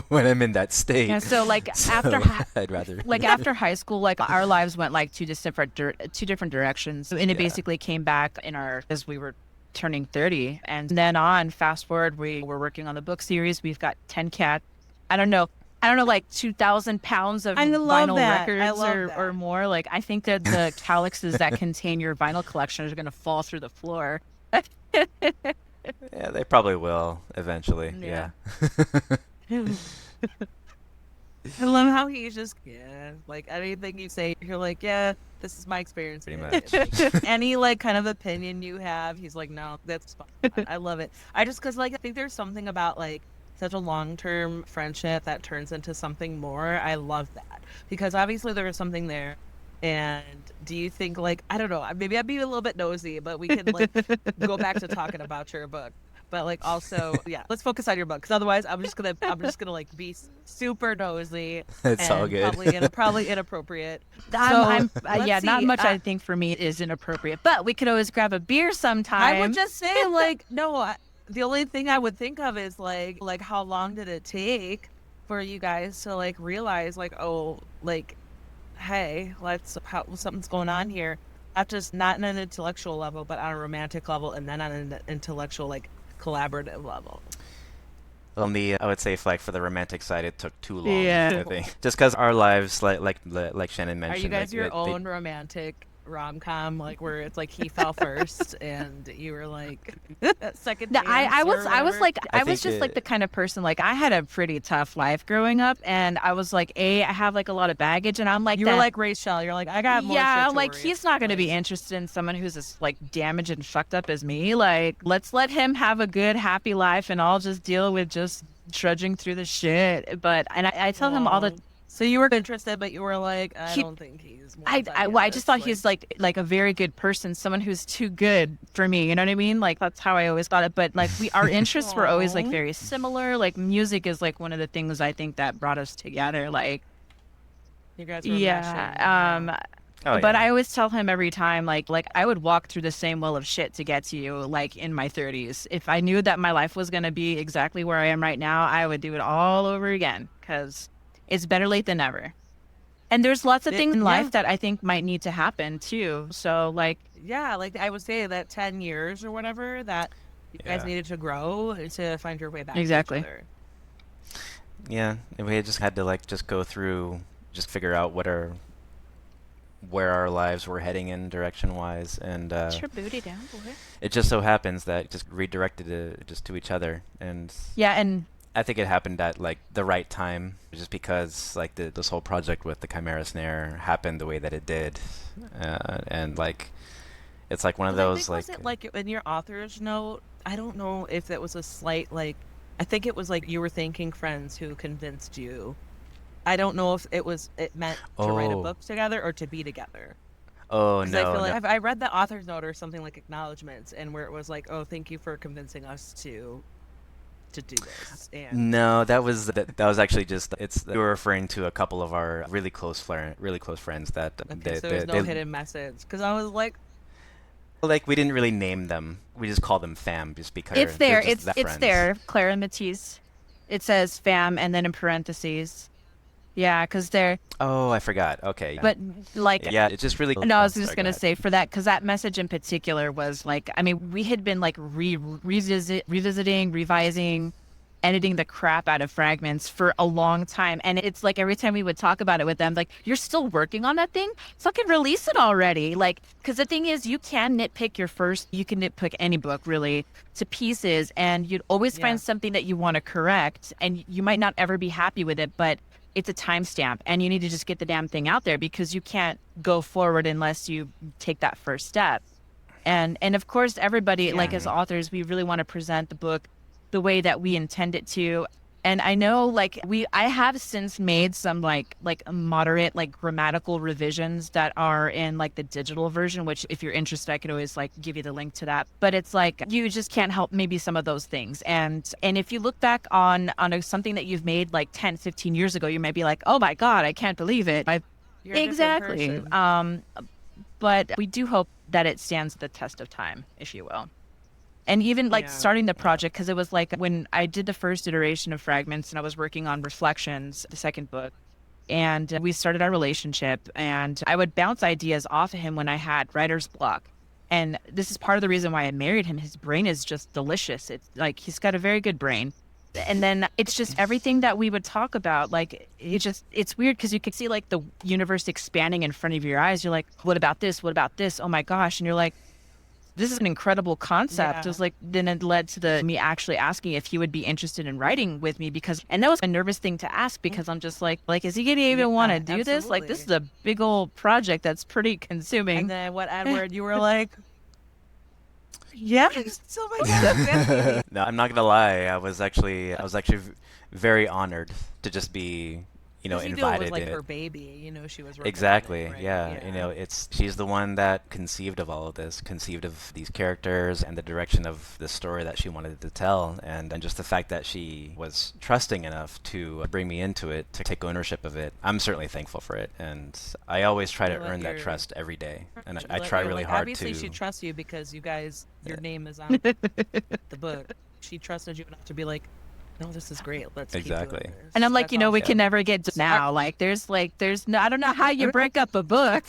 when I'm in that yeah. state. So like after So I'd rather. like after high school, like our lives went like two different directions, and it Yeah. basically came back in our as we were turning 30, and then on fast forward, we were working on the book series. We've got 10 cats. I don't know. I don't know, like 2,000 pounds of I love vinyl that. I records love or that. more. Like, I think that the calyxes that contain your vinyl collection are going to fall through the floor. Yeah, they probably will eventually. Yeah. Yeah. I love how he's just yeah, like anything you say, you're like, yeah, this is my experience Pretty with much. it. Like any like kind of opinion you have, he's like, no, that's fine. I love it. I just because like I think there's something about like such a long-term friendship that turns into something more. I love that because obviously there is something there. And do you think like I don't know, maybe I'd be a little bit nosy, but we could like go back to talking about your book. But like also, yeah, let's focus on your book because otherwise I'm just gonna like be super nosy It's all and good. probably inappropriate. I'm So let's yeah, not see. much I think for me is inappropriate, but we could always grab a beer I would sometime. just say like no. The only thing I would think of is like how long did it take for you guys to like realize like oh like hey let's how something's going on here, not just not on an intellectual level but on a romantic level and then on an intellectual like collaborative level. On the, I would say, like for the romantic side, it took too long. Yeah. I think just because our lives, like Shannon Are you mentioned, guys your they own romantic rom-com like where it's like he fell first and you were like second No, chance or I was whatever? like I I was think just like the it, kind of person like I had a pretty tough life growing up, and I was like I have like a lot of baggage, and I'm like You were that. like Rachel. You're like, I got more Yeah, shit I'm to like worry he's not going to about. be interested in someone who's as like damaged and fucked up as me. Like let's let him have a good happy life, and I'll just deal with just trudging through the shit. But and I tell him all the Oh. So you were interested, but you were like, I he don't think he's one on well, I just yes. thought he's like a very good person, someone who's too good for me. You know what I mean? Like that's how I always thought it. But like our interests were always like Oh. very similar. Like music is like one of the things I think that brought us together. Like You guys were meshing. yeah. Yeah. oh But I yeah, always tell him every time, like I would walk through the same well of shit to get to you, like in my 30s. If I knew that my life was gonna be exactly where I am right now, I would do it all over again because it's better late than never. And there's lots of things in Yeah. life that I think might need to happen too. So like, Yeah. Like I would say that 10 years or whatever that you guys yeah, needed to grow to find your way back to each exactly. other. yeah. And we just had to like just go through, just figure out where our lives were heading in direction wise, and Put your booty down, boy. it just so happens that it just redirected it just to each other, and Yeah, and I think it happened at like the right time, just because like this whole project with the Chimera Snare happened the way that it did, and like it's like one of 'Cause I those think was it like in your author's note? I don't know if that was a slight like. I think it was like you were thanking friends who convinced you. I don't know if it meant to write a oh book together or to be together. oh Because I no feel no like I read the author's note or something like acknowledgments, and where it was like, "Oh, thank you for convincing us to do this. And No, that was actually just we were referring to a couple of our really close friends that okay, so there's no hidden message because I was like, like we didn't really name them. We just call them fam just because It's they're there. just that It's friends. there. Clara and Matisse. It says fam and then in parentheses. Yeah, because they're, Oh, I forgot. Okay. but like, Yeah, it's just really. no, I Oh, was just sorry, go gonna ahead. say for that, because that message in particular was like, I mean, we had been like revisiting, revising, editing the crap out of Fragments for a long time, and it's like every time we would talk about it with them, like, you're still working on that thing, fucking release it already, like, because the thing is, you can nitpick any book really to pieces, and you'd always yeah, find something that you want to correct, and you might not ever be happy with it, but it's a timestamp and you need to just get the damn thing out there because you can't go forward unless you take that first step. And of course everybody, yeah, like as Mhm. authors, we really want to present the book the way that we intend it to. And I know like I have since made some like moderate like grammatical revisions that are in like the digital version, which if you're interested I could always like give you the link to that. But it's like you just can't help maybe some of those things. And if you look back on something that you've made like 10, 15 years ago, you might be like, "Oh my God, I can't believe it." I you're a different exactly. person. But we do hope that it stands the test of time, if you will. And even like Yeah, starting the Yeah. project, because it was like when I did the first iteration of Fragments and I was working on Reflections, the second book, and we started our relationship, and I would bounce ideas off of him when I had writer's block. And this is part of the reason why I married him. His brain is just delicious. It's like he's got a very good brain. And then it's just everything that we would talk about. Like it's weird because you can see like the universe expanding in front of your eyes. You're like, what about this? What about this? Oh my gosh. And you're like, this is an incredible concept. It yeah. was like, then it led to the me actually asking if he would be interested in writing with me and that was a nervous thing to ask because I'm just like, is he gonna even want to Yeah, do this? Like, this is absolutely. a big old project that's pretty And consuming. then what, Edward? You were like, yes. So my God, No, I'm not gonna lie. I was actually very honored to just be, because you knew it was invited like in her it. baby. You know she was working on it, Exactly. right? Yeah. Yeah. She's the one that conceived of all of this, conceived of these characters and the direction of the story that she wanted to tell, and just the fact that she was trusting enough to bring me into it, to take ownership of it. I'm certainly thankful for it, and I always try to You let earn that your trust every day, and you I let try your really like hard obviously she to. trusts you because you guys uh, your name is on the book. She trusted you enough to be like, no, this is great. Let's keep doing Exactly. And I'm this. like, That's we Yeah. can awesome. never get to So, now. Like, there's no, I don't know how you break up a book.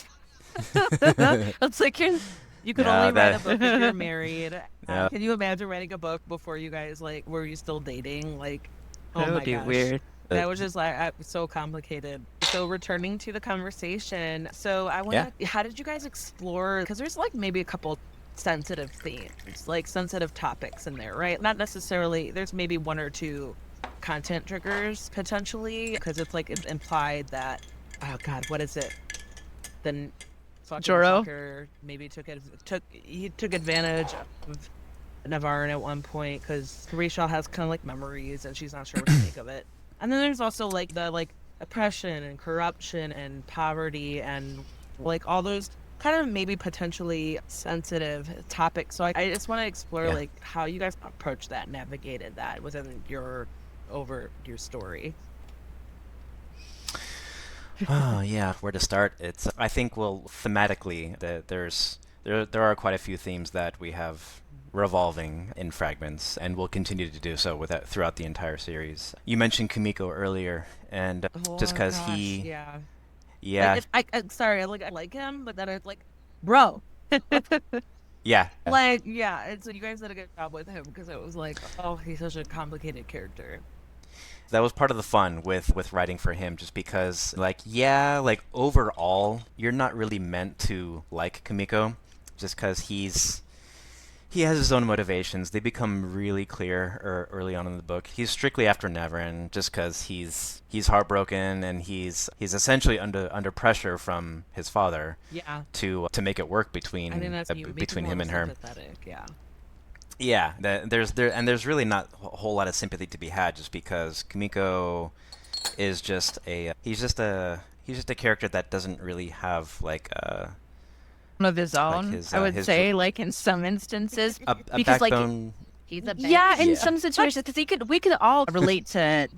It's like you're, you could No, only write a that. book if you're married. Yeah. Can you imagine writing a book before you guys like were you still dating? Like, oh that would my be gosh. weird. Uh, That was just like so complicated. So returning to the conversation, so I yeah. want to. How did you guys explore? Because there's like maybe a couple sensitive themes, like sensitive topics in there, right? Not necessarily. There's maybe one or two content triggers potentially, because it's like it's implied that. Oh God, what is it? Then fucking Joro? fucker maybe he took advantage of Navarin at one point because Rachel has kind of like memories and she's not sure what to make of it. And then there's also like the like oppression and corruption and poverty and like all those kind of maybe potentially sensitive topics. So I just want to explore Yeah. like how you guys approached that, navigated that within your story. Oh yeah, where to start? I think well thematically there are quite a few themes that we have revolving in Fragments, and will continue to do so with that throughout the entire series. You mentioned Kumiko earlier, and just Oh because gosh, yeah. Like yeah, I'm sorry, I like him, but then it's like, bro, yeah, like yeah. And so you guys did a good job with him because it was like, oh, he's such a complicated character. that was part of the fun with writing for him, just because like yeah, like overall you're not really meant to like Kumiko, just because he has his own motivations. They become really clear early on in the book. He's strictly after Neverin just because he's heartbroken, and he's essentially under pressure from his father Yeah, to make it work I think that's you. It makes you between more him and her. sympathetic. Yeah, Yeah, there's really not a whole lot of sympathy to be had, just because Kumiko is just he's just a character that doesn't really have Of his like own, I would his say, like in some instances, a because like backbone. He's a Yeah, in Yeah. some situations, because we could all relate to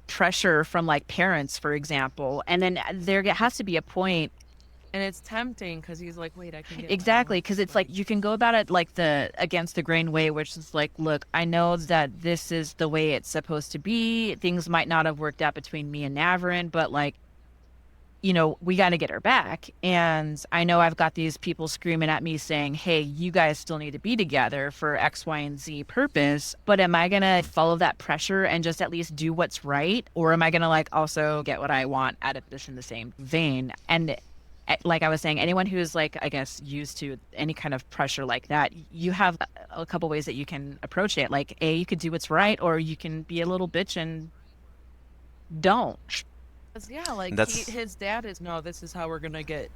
pressure from like parents, for example, and then has to be a point. And it's tempting because he's like, wait, I can get what I Exactly, want. because it's like you can go about it like the against the grain way, which is like, look, I know that this is the way it's supposed to be. Things might not have worked out between me and Navrin, but like, we got to get her back. And I know I've got these people screaming at me saying, hey, you guys still need to be together for X, Y, and Z purpose. But am I going to follow that pressure and just at least do what's right? Or am I going to like also get what I want out of this in the same vein? And like I was saying, anyone who's like, I guess, used to any kind of pressure like that, you have a couple ways that you can approach it. Like, A, you could do what's right, or you can be a little bitch and don't. 'Cause, yeah, like That's his dad is no. This is how you're gonna get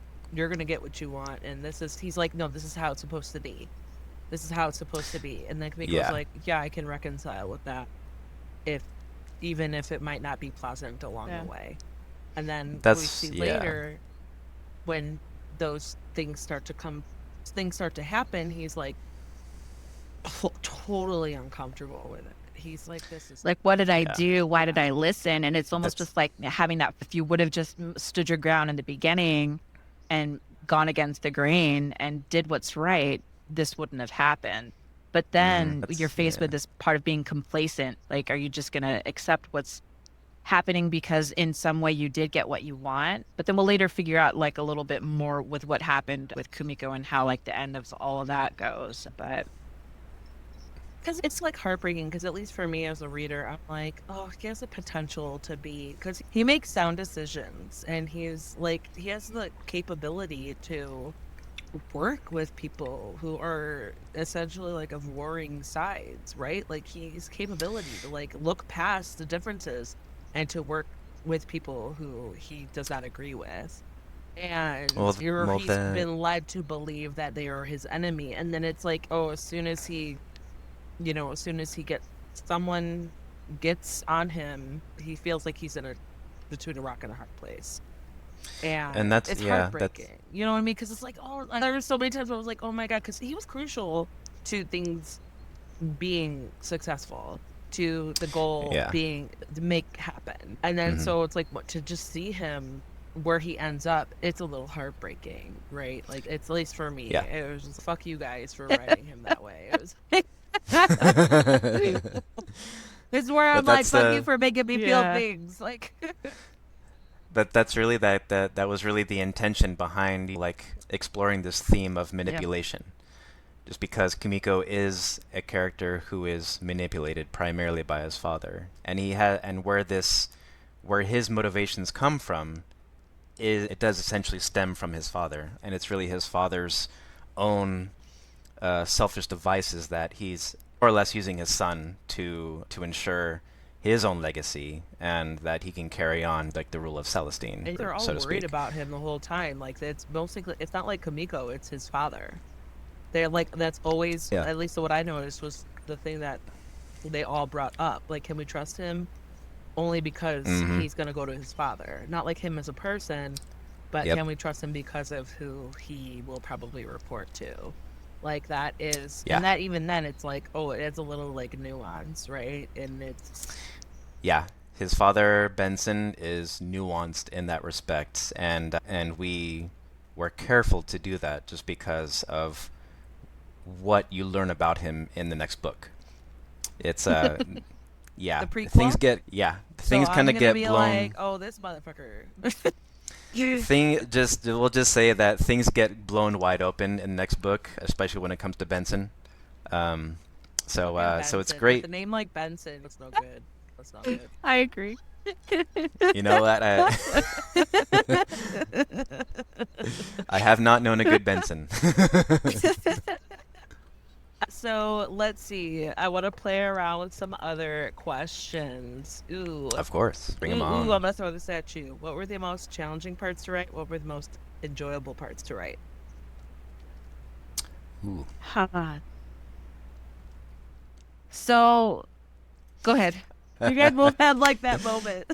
what you want, and he's like, no, this is how it's supposed to be. This is how it's supposed to be, and then Kamiko's Yeah. like, yeah, I can reconcile with that, if even if it might not be pleasant along Yeah. the way. And then we That's see yeah. later when those things start to happen, he's like totally uncomfortable with it. He's like, this is Like, what did I Yeah. do? Why did I listen? And it's almost That's just like having that, if you would have just stood your ground in the beginning and gone against the grain and did what's right, this wouldn't have happened. But then you're faced with this part of being complacent. Like, are you just going to accept what's happening because in some way you did get what you want? But then we'll later figure out like a little bit more with what happened with Kumiko and how like the end of all of that goes. But because it's like heartbreaking. Because at least for me as a reader, I'm like, oh, he has the potential to be, because he makes sound decisions, and he has the capability to work with people who are essentially like of warring sides, right? Like he's capability to like look past the differences and to work with people who he does not agree with. And Well, he's been led to believe that they are his enemy. And then it's like, oh, as soon as he gets someone gets on him, he feels like he's between a rock and a hard place. And that's it's yeah, heartbreaking. You know what I mean? Because it's like, oh, there were so many times where I was like, oh my God, because he was crucial to things being successful, to the goal Yeah. being to make happen. And then so it's like, to just see him where he ends up, it's a little heartbreaking, right? Like, it's, at least for me, Yeah. it was just fuck you guys for writing him that way. It was it's where I'm like, that's fuck you for making me feel Yeah. things like But that's really that was really the intention behind like exploring this theme of manipulation. Just because Kumiko is a character who is manipulated primarily by his father, and where his motivations come from it does essentially stem from his father, and it's really his father's own selfish devices that he's more or less using his son to ensure his own legacy and that he can carry on like the rule of Celestine, and they're all so to worried speak. about him the whole time. Like, it's mostly, it's not like Kamiko, it's his father. They're like, that's always, Yeah. at least what I noticed was the thing that they all brought up. Like, can we trust him? Only because he's gonna go to his father, not like him as a person, but Yep. can we trust him because of who he will probably report to? Like, that is, Yeah. and that even then, it's like, oh, it adds a little like nuance, right? And it's Yeah, his father Benson is nuanced in that respect, and we were careful to do that just because of what you learn about him in the next book. It's yeah, The prequel? things so kind I'm of gonna get be blown. like, oh, this motherfucker. We'll just say that things get blown wide open in the next book, especially when it comes to Benson. So so it's Benson. great. With a name like Benson, it's no good. That's not good. I agree. You know what? I have not known a good Benson. So let's see. I want to play around with some other questions. Ooh. Of course, bring him Ooh, on. I'm gonna throw this at you. What were the most challenging parts to write? What were the most enjoyable parts to write? Ooh. Huh. So, go ahead. You guys both had like that moment.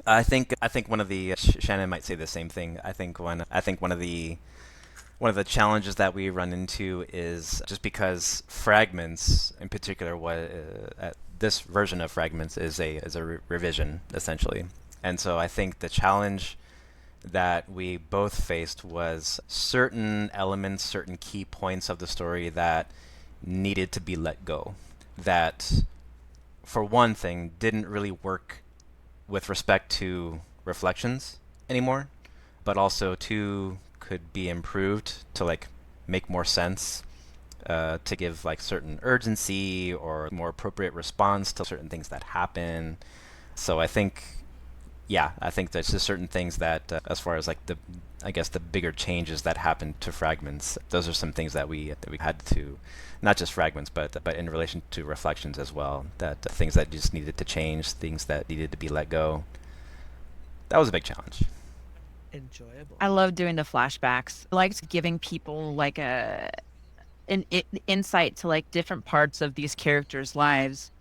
I think one of the Shannon might say the same thing. I think one of the one of the challenges that we run into is just because Fragments, in particular, this version of Fragments is a revision essentially, and so I think the challenge that we both faced was certain elements, certain key points of the story that needed to be let go. That, for one thing, didn't really work with respect to Reflections anymore, but also two could be improved to like make more sense, to give like certain urgency or more appropriate response to certain things that happen. So I think, yeah, I think there's just certain things that, as far as like I guess the bigger changes that happened to Fragments, those are some things that we had to, not just Fragments, but in relation to Reflections as well. That things that just needed to change, things that needed to be let go. That was a big challenge. Enjoyable. I love doing the flashbacks. I liked giving people like an insight to like different parts of these characters' lives,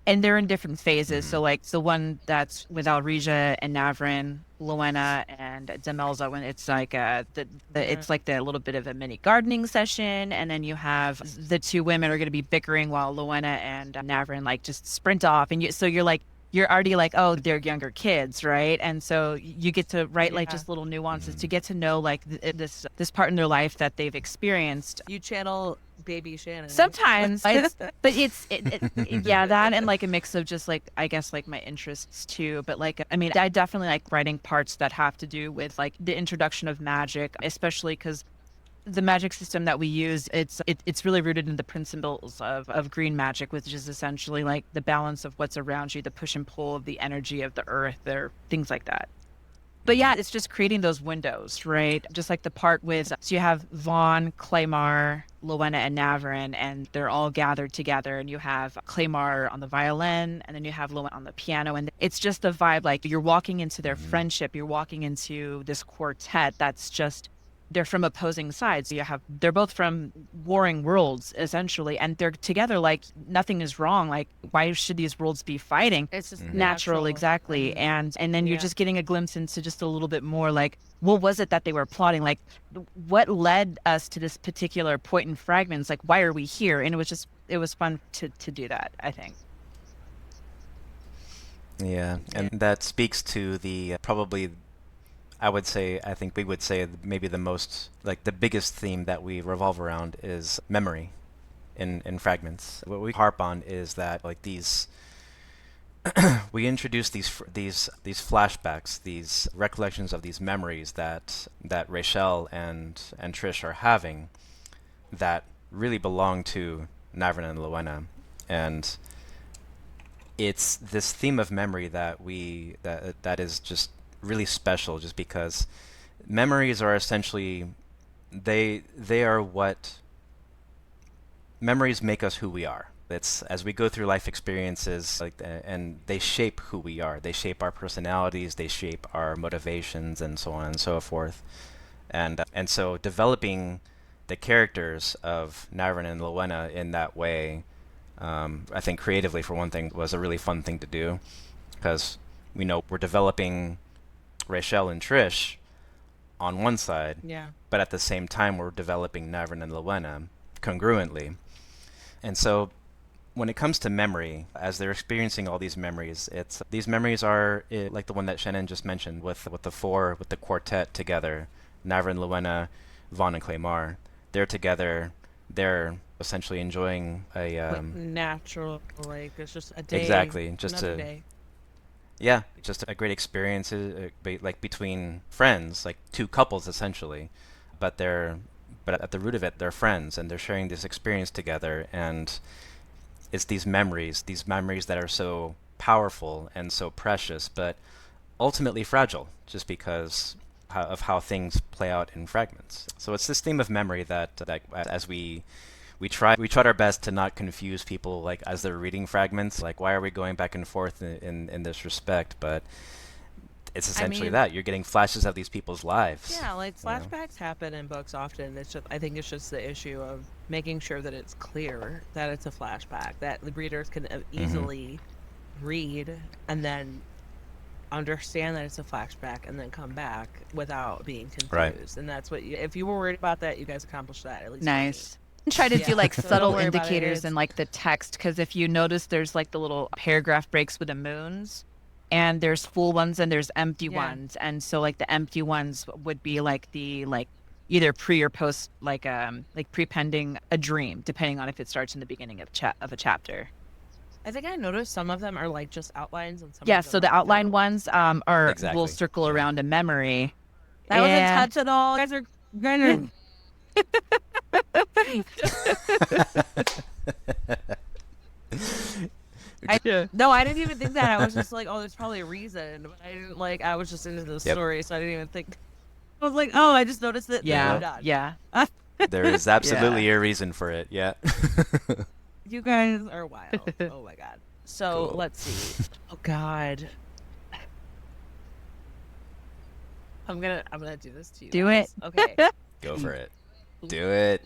and they're in different phases. So like the one that's with Alrija and Navrin, Luena and Demelza, when it's like it's like the little bit of a mini gardening session, and then you have the two women are going to be bickering while Luena and Navrin like just sprint off, and you're already like, oh, they're younger kids, right? And so you get to write like just little nuances to get to know like this part in their life that they've experienced. You channel baby Shannon. Sometimes, yeah, that and like a mix of just like I guess like my interests too. But like I mean, I definitely like writing parts that have to do with like the introduction of magic, especially because the magic system that we use, it's really rooted in the principles of green magic, which is essentially like the balance of what's around you, the push and pull of the energy of the earth, or things like that. But yeah, it's just creating those windows, right? Just like the part with, so you have Vaughn, Claymar, Luena, and Navrin, and they're all gathered together, and you have Claymar on the violin, and then you have Luena on the piano, and it's just the vibe, like you're walking into their friendship, you're walking into this quartet that's just, they're from opposing sides. They're both from warring worlds essentially, and they're together like nothing is wrong. Like why should these worlds be fighting? It's just Natural, exactly. And then you're just getting a glimpse into just a little bit more like what was it that they were plotting? Like what led us to this particular point in Fragments? Like why are we here? And it was fun to do that, I think. Yeah, and that speaks to the probably, I think we would say maybe the most, like the biggest theme that we revolve around is memory in Fragments. What we harp on is that like these, we introduce these flashbacks, these recollections of these memories that Rachel and Trish are having that really belong to Navrin and Luena, and it's this theme of memory that is just really special, just because memories are essentially they are what memories make us who we are. It's as we go through life experiences, like, and they shape who we are. They shape our personalities. They shape our motivations, and so on and so forth. And so developing the characters of Navrin and Luena in that way, I think creatively, for one thing, was a really fun thing to do, because we know we're developing Rachel and Trish on one side, but at the same time we're developing Navrin and Luena congruently. And so when it comes to memory, as they're experiencing all these memories, these memories are like the one that Shannon just mentioned with the quartet together, Navrin, Luena, Vaughn, and Claymar. They're together. They're essentially enjoying a natural, like it's just a day. Exactly, just another day. Yeah, just a great experience, like between friends, like two couples essentially, but at the root of it, they're friends, and they're sharing this experience together, and it's these memories that are so powerful and so precious, but ultimately fragile, just because of how things play out in Fragments. So it's this theme of memory that as we tried our best to not confuse people, like as they're reading Fragments, like why are we going back and forth in this respect, but it's essentially that you're getting flashes of these people's lives. Yeah, like flashbacks happen in books often. I think it's just the issue of making sure that it's clear that it's a flashback, that the readers can easily read and then understand that it's a flashback and then come back without being Right. confused. And that's what if you were worried about that, you guys accomplished that, at least for me. Nice. Try to do Yeah, like so don't subtle worry about it. indicators It's in like the text, because if you notice there's like the little paragraph breaks with the moons, and there's full ones and there's empty Yeah. ones, and so like the empty ones would be like the like either pre or post, like prepending a dream, depending on if it starts in the beginning of a chapter. I think I noticed some of them are like just outlines and some Yeah, of them so the are outline notes. ones are will Exactly. circle Yeah. around a memory. That was Yeah. intentional. You guys are gonna No, I didn't even think that. I was just like, oh, there's probably a reason. But I didn't like I was just into the Yep. story, so I didn't even think I was like, oh, I just noticed it. Yeah, I'm done. yeah. There is absolutely a reason for it. Yeah. You guys are wild. Oh my god. So Cool. let's see. Oh god. I'm gonna do this to you. Do guys. it. Okay. Go for it. Do it.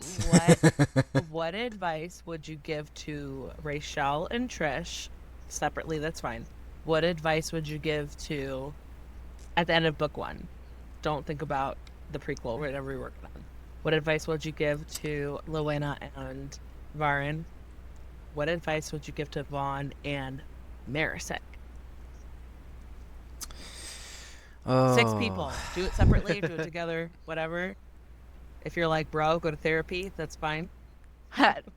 What advice would you give to Rachel and Trish separately? That's fine. What advice would you give to at the end of book 1? Don't think about the prequel, whatever you're working on. What advice would you give to Rowena and Varen? What advice would you give to Vaughn and Marisek? 6 people. Do it separately, do it together, whatever. If you're like, bro, go to therapy, that's fine.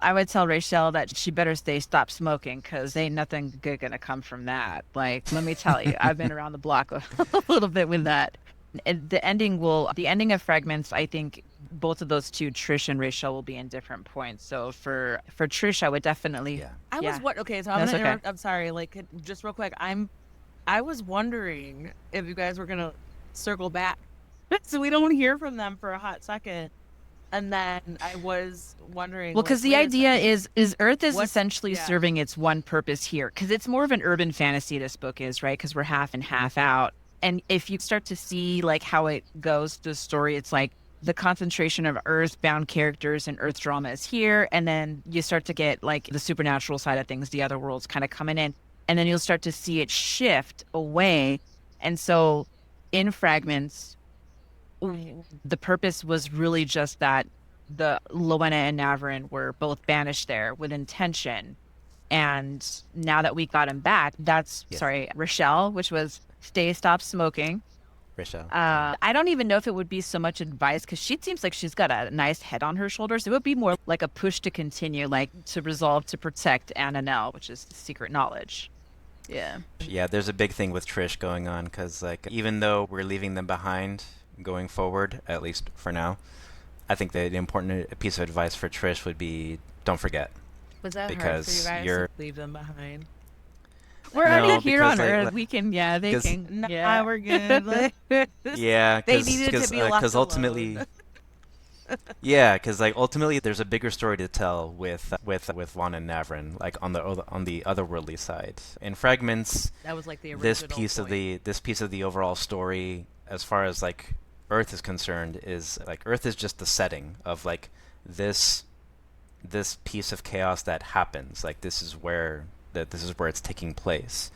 I would tell Rachel that she better stop smoking, because ain't nothing good gonna come from that. Like, let me tell you, I've been around the block a little bit with that. And the ending of Fragments, I think both of those two, Trish and Rachel, will be in different points. So for Trish, I would definitely. Yeah. I was Yeah. what? Okay, so I'm That's gonna okay. interrupt. I'm sorry. Like, just real quick, I was wondering if you guys were gonna circle back, so we don't hear from them for a hot second, and then I was wondering. Well, like, because the wait a idea second. is Earth is What's- essentially yeah. serving its one purpose here, because it's more of an urban fantasy. This book is, right, because we're half and half out. And if you start to see like how it goes, the story, it's like the concentration of Earth-bound characters and Earth drama is here, and then you start to get like the supernatural side of things, the other worlds kind of coming in, and then you'll start to see it shift away. And so, in Fragments, the purpose was really just that the Rowena and Navrin were both banished there with intention. And now that we got him back, that's Yes. sorry, Rochelle, which was stop smoking. Rachel. I don't even know if it would be so much advice, because she seems like she's got a nice head on her shoulders. It would be more like a push to continue, like to resolve to protect Annanelle, which is secret knowledge. Yeah. Yeah, there's a big thing with Trish going on, because like even though we're leaving them behind going forward, at least for now, I think that the important piece of advice for Trish would be don't forget. Was that hard for because you guys you're- to leave them behind? We're No, already here because, on like- Earth. like- We can, they 'cause- can. Nah, Yeah. we're good. Like, Yeah, They because needed to be left ultimately, alone. yeah, because like ultimately, there's a bigger story to tell with Vaughn and Navrin, like on the otherworldly side. In Fragments, that was like the original this piece point. of the overall story, as far as like Earth is concerned, is like Earth is just the setting of like this piece of chaos that happens. Like this is where it's taking place,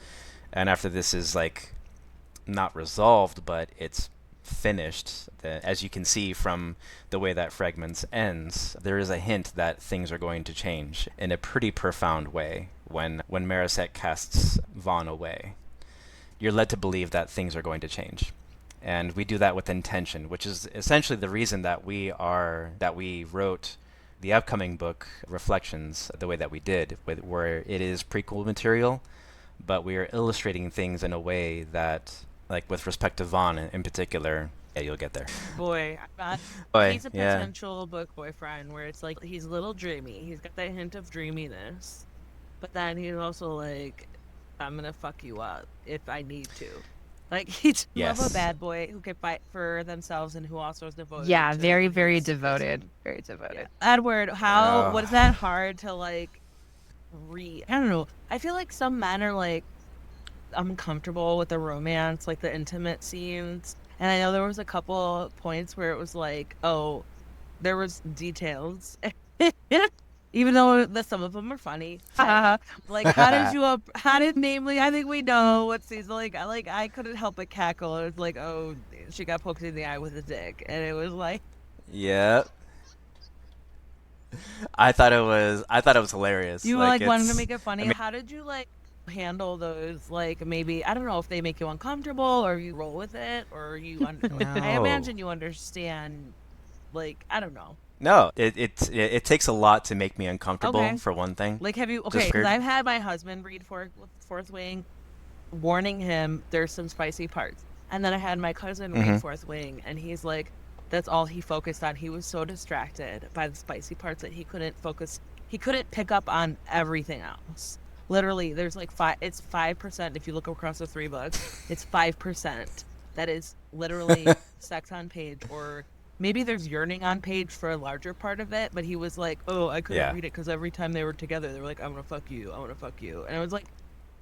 and after this is like not resolved, but it's finished. As you can see from the way that Fragments ends, there is a hint that things are going to change in a pretty profound way when Marisek casts Vaughn away. You're led to believe that things are going to change. And we do that with intention, which is essentially the reason that we wrote the upcoming book, Reflections, the way that we did, where it is prequel material, but we are illustrating things in a way that, like with respect to Vaughn in particular, yeah, you'll get there. Boy, Boy, he's a yeah. potential book boyfriend where it's like he's a little dreamy. He's got that hint of dreaminess, but then he's also like, I'm gonna fuck you up if I need to. Like he's love Yes. a bad boy who can fight for themselves and who also is devoted. Yeah, to very, very his devoted. person. Very devoted. Yeah. Edward, how Oh. was that hard to like read? I don't know. I feel like some men are like uncomfortable with the romance, like the intimate scenes. And I know there was a couple points where it was like, oh, there was details. even though some of them are funny. Like, how did namely? I think we know what season. I couldn't help but cackle. It was like, oh, she got poked in the eye with a dick, and it was like, Yeah. I thought it was hilarious. you were Like like wanting to it's make it I funny. mean, How did you like handle those? Like, maybe I don't know if they make you uncomfortable or you roll with it or I no. imagine you understand. Like, I don't know. No, it takes a lot to make me uncomfortable Okay. for one thing. Like, have you? Just Okay, because weird. I've had my husband read Fourth Wing, warning him there's some spicy parts. And then I had my cousin read Hmm. Fourth Wing, and he's like, that's all he focused on. He was so distracted by the spicy parts that he couldn't focus. He couldn't pick up on everything else. Literally, there's like it's 5%. If you look across the three books, it's 5%. That is literally sex on page, or maybe there's yearning on page for a larger part of it. But he was like, oh, I couldn't Yeah. read it because every time they were together, they were like, I want to fuck you. I want to fuck you. And I was like,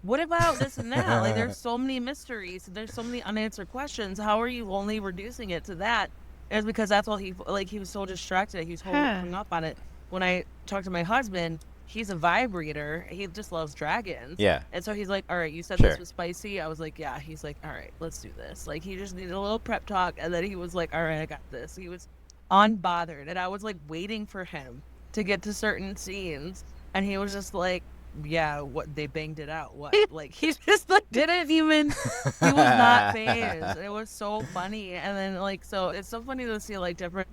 what about this and that? Like, there's so many mysteries. There's so many unanswered questions. How are you only reducing it to that? And it's because that's all he was so distracted. He was Huh. hung up on it. When I talked to my husband, he's a vibe reader. He just loves dragons. Yeah. And so he's like, all right, you said this Sure. was spicy. I was like, yeah. He's like, all right, let's do this. Like, he just needed a little prep talk. And then he was like, all right, I got this. He was unbothered. And I was like waiting for him to get to certain scenes. And he was just like, yeah, what they banged it out. What? Like, he just like didn't even, he was not phased. It was so funny. And then like, so it's so funny to see like different,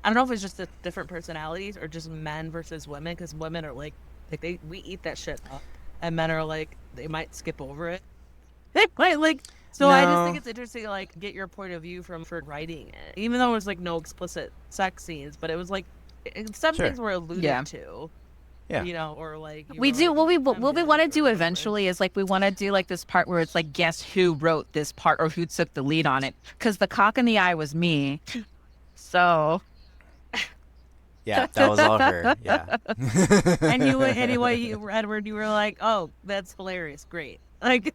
I don't know if it's just the different personalities or just men versus women, because women are like we eat that shit up, and men are like they might skip over it. They might like. So I just think No. it's interesting to like get your point of view for writing it, even though it was like no explicit sex scenes, but it was like some Sure. things were alluded Yeah. to, Yeah. or like you We were do like, what we I'm what we good," want to or do whatever. eventually is like we want to do like this part where it's like guess who wrote this part or who took the lead on it, because the cock in the eye was me. So Yeah, that was all her. Yeah. And anyway, Edward, you were like, oh, that's hilarious, great, like,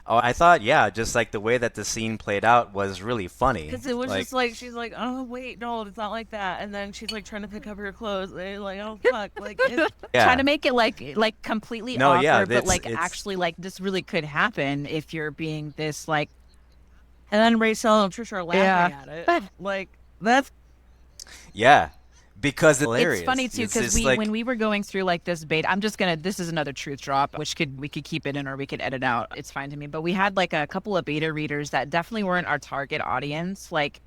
Oh, I thought, yeah, just like the way that the scene played out was really funny. because it was Like, just like she's like, oh wait, no, it's not like that, and then she's like trying to pick up her clothes, and like, oh fuck, like, trying yeah. to make it like completely No, yeah, awkward, but like it's actually like this really could happen if you're being this like and then Rachel and Trisha are yeah. laughing at it, like that's yeah, because it's It's hilarious. funny too It's because just when like, we were going through like this bait, I'm just gonna this is another truth drop, which we could keep it in or we could edit out. It's fine to me. But we had like a couple of beta readers that definitely weren't our target audience. Like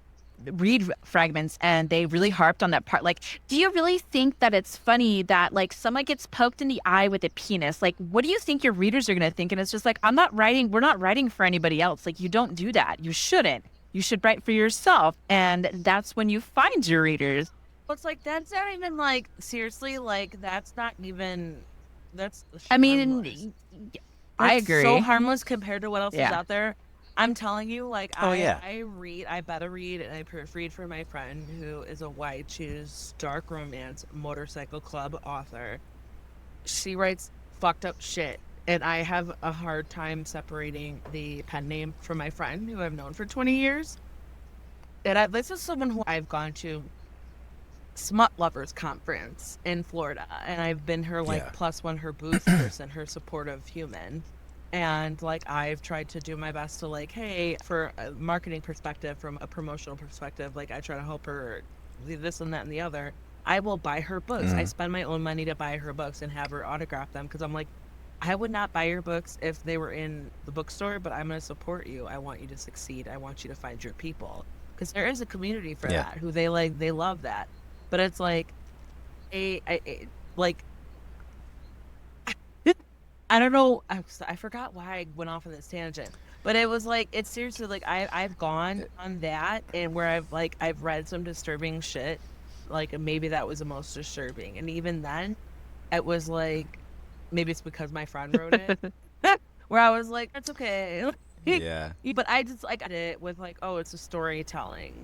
read fragments and they really harped on that part. Like, do you really think that it's funny that like someone gets poked in the eye with a penis? Like, what do you think your readers are gonna think? And it's just like, we're not writing for anybody else. Like, you don't do that. You shouldn't. You should write for yourself. And that's when you find your readers. it's like that's not even like seriously, like that's not even that's I harmless. mean, I That's agree. so harmless compared to what else is Yeah. out there. I'm telling you, like oh yeah, I better read and I proofread for my friend who is a white choose dark romance motorcycle club author. She writes fucked up shit. And I have a hard time separating the pen name from my friend who I've known for 20 years. This is someone who I've gone to Smut Lovers Conference in Florida, and I've been her like yeah, plus one, her booth person, her supportive human. And like I've tried to do my best to like, hey, for a marketing perspective, from a promotional perspective, like I try to help her this and that and the other. I will buy her books. I mm, spend my own money to buy her books and have her autograph them because I'm like, I would not buy your books if they were in the bookstore, but I'm going to support you. I want you to succeed. I want you to find your people because there is a community for yeah, that who they love that. But it's like like I don't know. I forgot why I went off on this tangent, but it was like it's seriously like I've gone on that and where I've read some disturbing shit, like maybe that was the most disturbing, and even then, it was like maybe it's because my friend wrote it, where I was like, it's okay, yeah. but I just like it with like, oh, it's a storytelling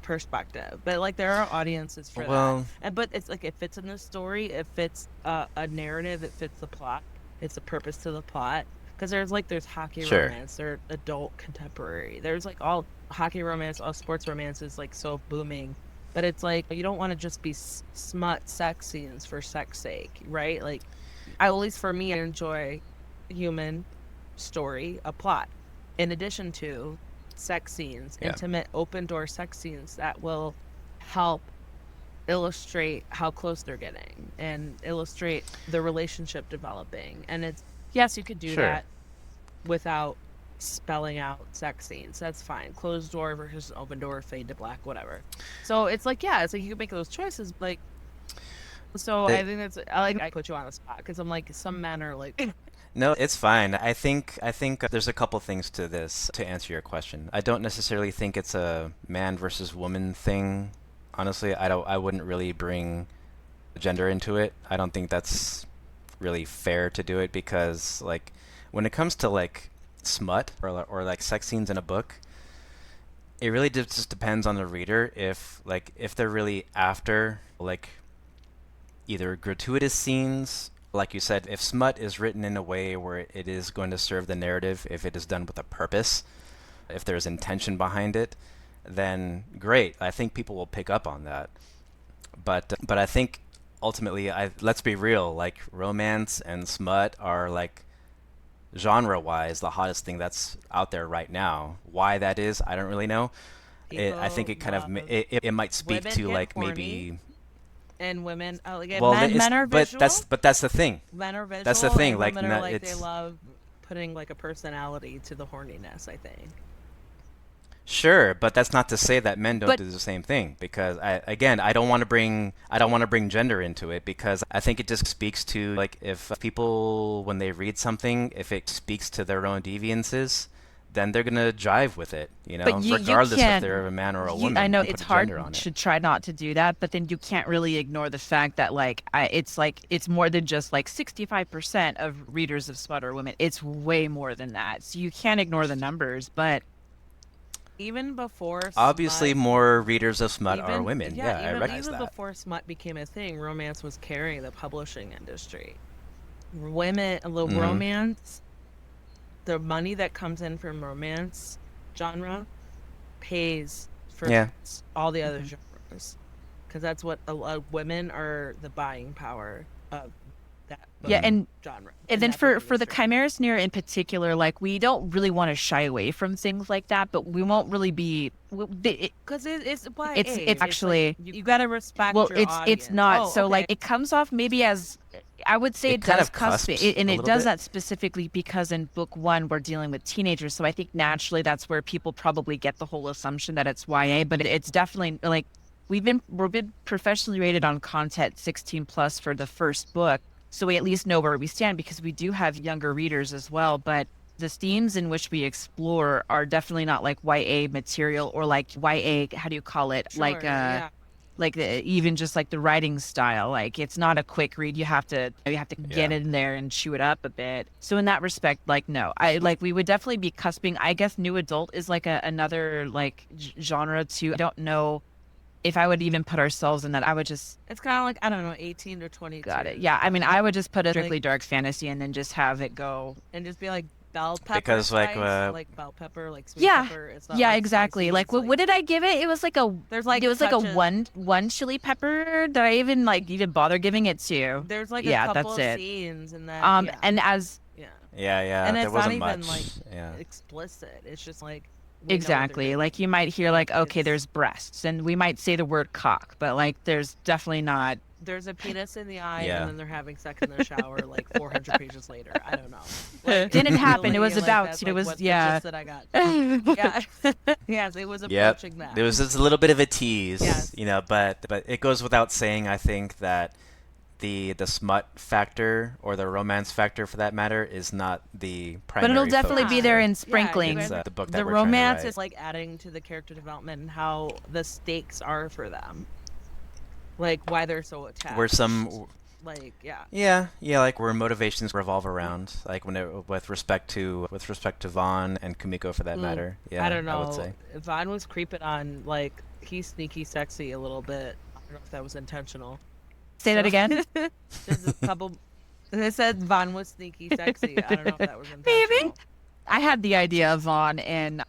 perspective, but like there are audiences for that, Well, and but it's like it fits in the story, it fits a narrative, it fits the plot, it's a purpose to the plot, because there's hockey sure. romance, there's adult contemporary, there's like all hockey romance, all sports romance is like so booming But it's like you don't want to just be smut sex scenes for sex sake, right? Like, at least for me, I enjoy human story, a plot, in addition to sex scenes, Yeah. intimate open door sex scenes that will help illustrate how close they're getting and illustrate the relationship developing. And it's, yes, you could do Sure. that without spelling out sex scenes. That's fine. Closed door versus open door, fade to black, whatever. So it's like, yeah, it's like you can make those choices. Like, so I think that's, I put you on the spot because I'm like, some men are like, No, it's fine. I think there's a couple things to this to answer your question. I don't necessarily think it's a man versus woman thing. Honestly, I wouldn't really bring gender into it. I don't think that's really fair to do it because like when it comes to like smut or like sex scenes in a book, it really just depends on the reader if they're really after like either gratuitous scenes, like you said, if smut is written in a way where it is going to serve the narrative, if it is done with a purpose, if there's intention behind it, then great. I think people will pick up on that. But I think ultimately, let's be real, like romance and smut are like genre-wise the hottest thing that's out there right now. Why that is, I don't really know. I think people it kind of love it might speak women to get like horny maybe. and women, like, Well, men are visual. but that's the thing. Men are visual. That's the thing. And Like, women are no, like, they it's love putting like a personality to the horniness, I think. sure, but that's not to say that men don't But do the same thing. Because I don't want to bring gender into it because I think it just speaks to like if people when they read something, if it speaks to their own deviances, then they're gonna jive with it, but you regardless if can't. they're a man or a I woman, know and put it's a hard gender on it. to try not to do that, but then you can't really ignore the fact that like it's more than just like 65% of readers of smut are women. It's way more than that. So you can't ignore the numbers, but Even before Obviously, smut, more readers of smut are even women. yeah, Yeah, I even recognize even that. before smut became a thing, romance was carrying the publishing industry. Women, the Hmm. romance, the money that comes in from romance genre pays for Yeah. all the other mhm. genres because that's what a lot of women are, the buying power of that book Yeah, Hmm. genre and and then that book for the industry. Chimera Snare in particular, like we don't really want to shy away from things like that, but we won't really be. Because it's YA. It's It's like actually you got to respect well, your it's audience. not. Oh, So like okay. it comes off maybe as I would say It it kind does of cusp cusps and a it little does bit. that specifically because in book one we're dealing with teenagers. So I think naturally that's where people probably get the whole assumption that it's YA, but it's definitely like we've been professionally rated on content 16 plus for the first book. So we at least know where we stand because we do have younger readers as well. But the themes in which we explore are definitely not like YA material or like YA, how do you call it? Sure. Yeah. Like even just like the writing style, like it's not a quick read. You have to get Yeah. in there and chew it up a bit. So in that respect, like no, I like we would definitely be cusping. I guess new adult is like another like genre too. I don't know if I would even put ourselves in that. I would just It's kind of like, I don't know, 18 to got it. 22. Yeah, I mean, I would just put a Like, strictly dark fantasy and then just have it go. and just be like bell pepper Because spice, like bell pepper, like sweet Yeah, pepper. It's not yeah, like exactly. spicy. Like It's like what did I give it? It was like a there's like it was like a touches. one chili pepper that I even bother giving it to. There's like a Yeah, couple that's of it. scenes and that. Yeah. And as Yeah. Yeah, yeah. And There it's not wasn't even much. like Yeah. explicit. It's just like we know what they're exactly, doing. like you might hear Like like, okay, it's there's breasts, and we might say the word cock, but like there's definitely not. there's a penis in the eye and Yeah. then they're having sex in the shower like 400 pages later. I don't know. Like Didn't happen. It literally, was like about that's it like was what the yeah. gist that I got. Yeah. Yes, it was Yep. approaching There that. was just a little bit of a tease, Yes. but it goes without saying, I think that the smut factor or the romance factor for that matter is not the But it'll primary definitely focus be there here. in Yeah, you sprinkling. guys It's are, the book the that we're trying to romance write. is like adding to the character development and how the stakes are for them. Like why they're so Where attached. some Like, yeah. yeah, like where motivations revolve around, like with respect to Vaughn and Kumiko for that Mm, matter. I Yeah, don't I would know. say. Vaughn was creeping on like he's sneaky sexy a little bit. I don't know if that was intentional. Say that So again. just a couple. They said Vaughn was sneaky sexy. I don't know if that was Maybe. intentional. I had the idea of Vaughn, and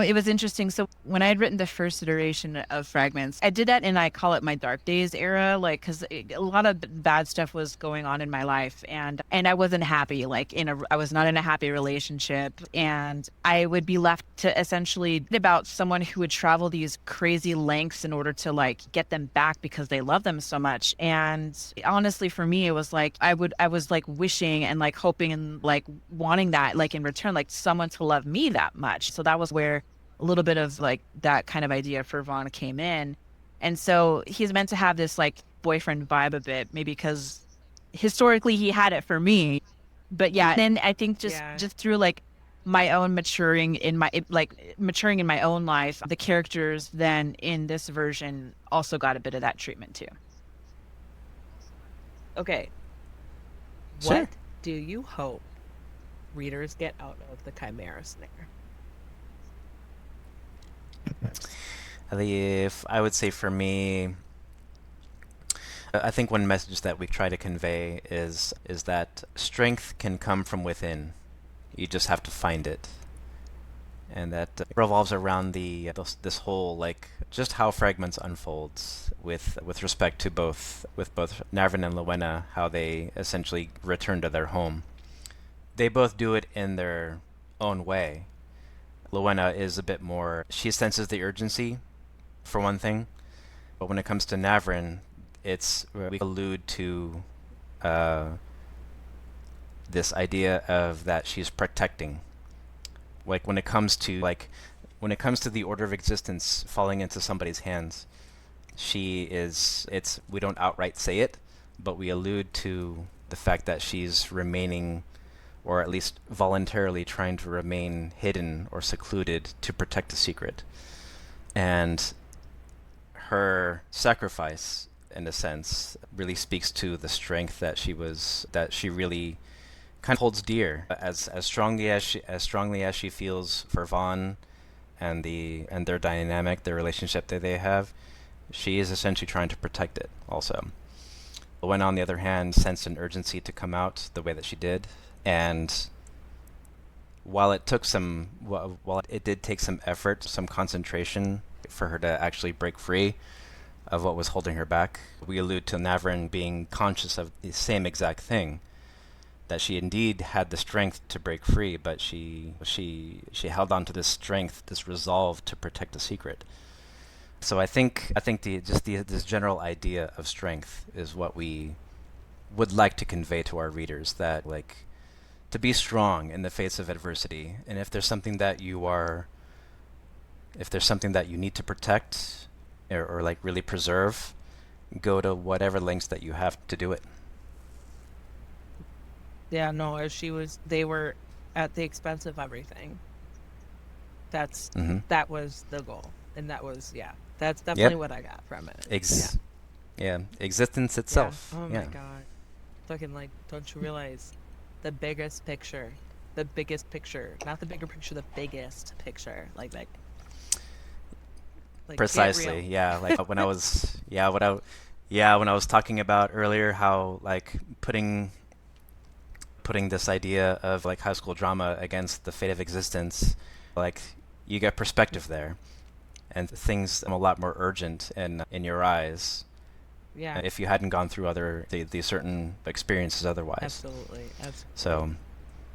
it was interesting. So when I had written the first iteration of Fragments, I did that, and I call it my dark days era, like because a lot of bad stuff was going on in my life, and I wasn't happy. I was not in a happy relationship, and I would be left to essentially about someone who would travel these crazy lengths in order to like get them back because they love them so much. And honestly, for me, it was like I was like wishing and like hoping and like wanting that like in return, like someone to love me that much. So that was where a little bit of like that kind of idea for Vaughn came in. And so he's meant to have this like boyfriend vibe a bit, maybe because historically he had it for me. But yeah, then I think Yeah. just through like my own maturing in my own life, the characters then in this version also got a bit of that treatment too. Okay. Sure. What do you hope readers get out of the Chimera Snare? If I would say for me, I think one message that we try to convey is that strength can come from within. You just have to find it, and that revolves around this whole like just how Fragments unfolds with respect to both Narvin and Lowena, how they essentially return to their home. They both do it in their own way. Lowena is a bit more, she senses the urgency, for one thing, but when it comes to Navrin, we allude to this idea of that she's protecting. Like when it comes to the order of existence falling into somebody's hands, we don't outright say it, but we allude to the fact that she's remaining, or at least voluntarily trying to remain hidden or secluded to protect a secret. And her sacrifice, in a sense, really speaks to the strength that she really kind of holds dear, as strongly as she feels for Vaughn and their dynamic, their relationship that they have. She is essentially trying to protect it also. When on the other hand sensed an urgency to come out the way that she did, and while it did take some effort, some concentration for her to actually break free of what was holding her back, we allude to Navrin being conscious of the same exact thing, that she indeed had the strength to break free, but she held on to this strength, this resolve to protect a secret. So I think this general idea of strength is what we would like to convey to our readers, that like to be strong in the face of adversity, and if there's something that you need to protect or like really preserve, go to whatever lengths that you have to do it. Yeah, no, they were at the expense of everything. Mm-hmm. That was the goal. And that's Yep. definitely what I got from it. Yeah, existence itself. Oh Yeah. my God. Fucking like, don't you realize the biggest picture, not the bigger picture, the biggest picture, like get Precisely. real. Yeah, like when I was when I was talking about earlier how like putting this idea of like high school drama against the fate of existence, like you get perspective there, and things a lot more urgent in your eyes. Yeah. If you hadn't gone through these certain experiences otherwise. Absolutely.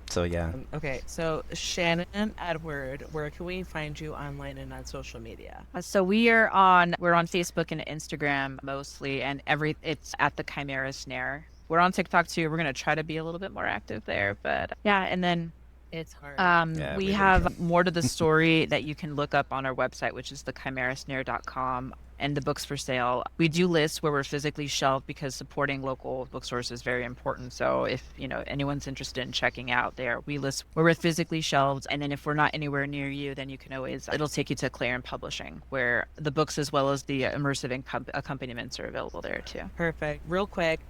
So yeah. Okay, so Shannon Edward, where can we find you online and on social media? So we're on Facebook and Instagram mostly, and it's at the Chimera Snare. We're on TikTok too. We're gonna try to be a little bit more active there, but yeah. And then It's hard. Yeah, we we have really more to the story that you can look up on our website, which is thechimerasnare.com, and the books for sale. We do list where we're physically shelved because supporting local bookstores is very important. So if anyone's interested in checking out there, we list where we're physically shelved, and then if we're not anywhere near you, then you can always it'll take you to Clarion Publishing, where the books as well as the immersive accompaniments are available there too. Perfect. Real quick,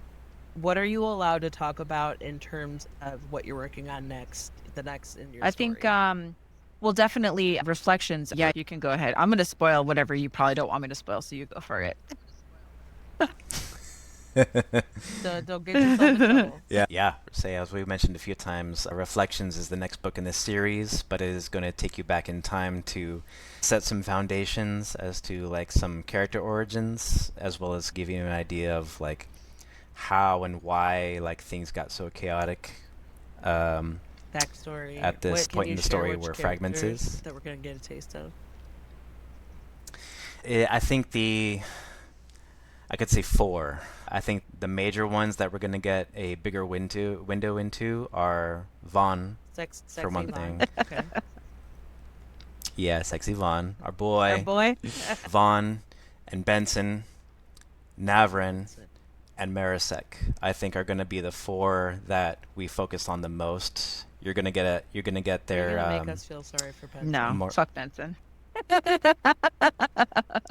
what are you allowed to talk about in terms of what you're working on next? The next in your I story? think well, definitely Reflections. Yeah, you can go ahead. I'm going to spoil whatever you probably don't want me to spoil, so you go for it. So don't get yourself in trouble. Yeah. Say, as we mentioned a few times, Reflections is the next book in this series, but it is going to take you back in time to set some foundations as to like some character origins, as well as give you an idea of like how and why like things got so chaotic. Backstory. At this What, can point in you the share story which where Fragments characters is. that we're gonna get a taste of? I think I could say four. I think the major ones that we're gonna get a bigger window into are Vaughn, Sexy for one Vaughn. thing. Okay. Yeah, sexy Vaughn, our Our boy. boy. Vaughn and Benson, Navrin, and Marasek, I think are gonna be the four that we focus on the most. You're gonna get You're their gonna make us feel sorry for Benson. No, More- fuck Benson.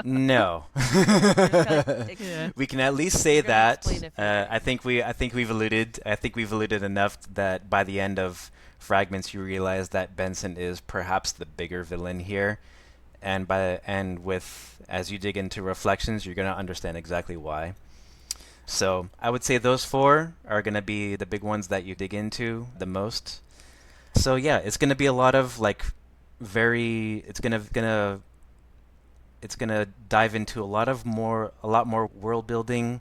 no. Yeah. We can at least say You're gonna that. explain it for me. I think we've alluded enough that by the end of Fragments, you realize that Benson is perhaps the bigger villain here, and with as you dig into Reflections, you're gonna understand exactly why. So I would say those four are gonna be the big ones that you dig into the most. So yeah, it's gonna be a lot of like it's gonna dive into a lot more world building,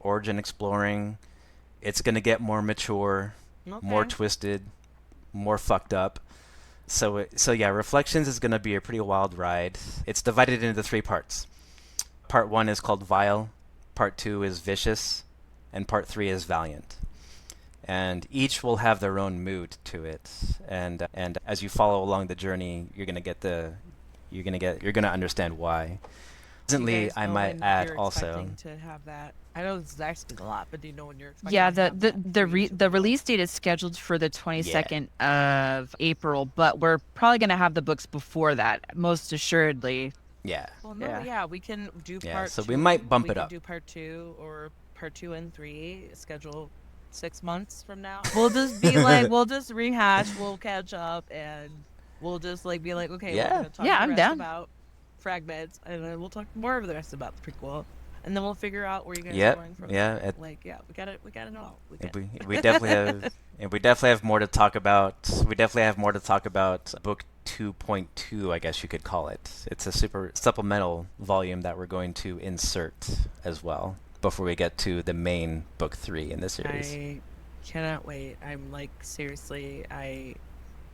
origin exploring. It's gonna get more mature, more Okay. twisted, more fucked up. So yeah, Reflections is gonna be a pretty wild ride. It's divided into three parts. Part one is called Vile, part two is Vicious, and part three is Valiant. And each will have their own mood to it. And as you follow along the journey, you're gonna understand why. Do you Presently, guys I know might when add you're also. expecting to have that? I know this is asking a lot, but do you know when you're expecting Yeah, to the have the that the for re- each of the them? release date is scheduled for the 22nd of April, but we're probably gonna have the books before that, most assuredly. Yeah. Well, no, Yeah. yeah, we can do Yeah, part so two. we might bump We it could up. do part two or part 2 and 3. Schedule 6 months from now. We'll just be like, we'll just rehash. We'll catch up, and we'll just like be like, okay, we're Yeah. gonna talk Yeah, the I'm rest down. about Fragments, and then we'll talk more of the rest about the prequel, and then we'll figure out where you guys are Yep. going from Yeah. there. Like, yeah, we gotta know. We definitely have, and we definitely have more to talk about. We definitely have more to talk about book 2.2, I guess you could call it. It's a super supplemental volume that we're going to insert as well before we get to the main book 3 in the series. I cannot wait. I'm like, seriously,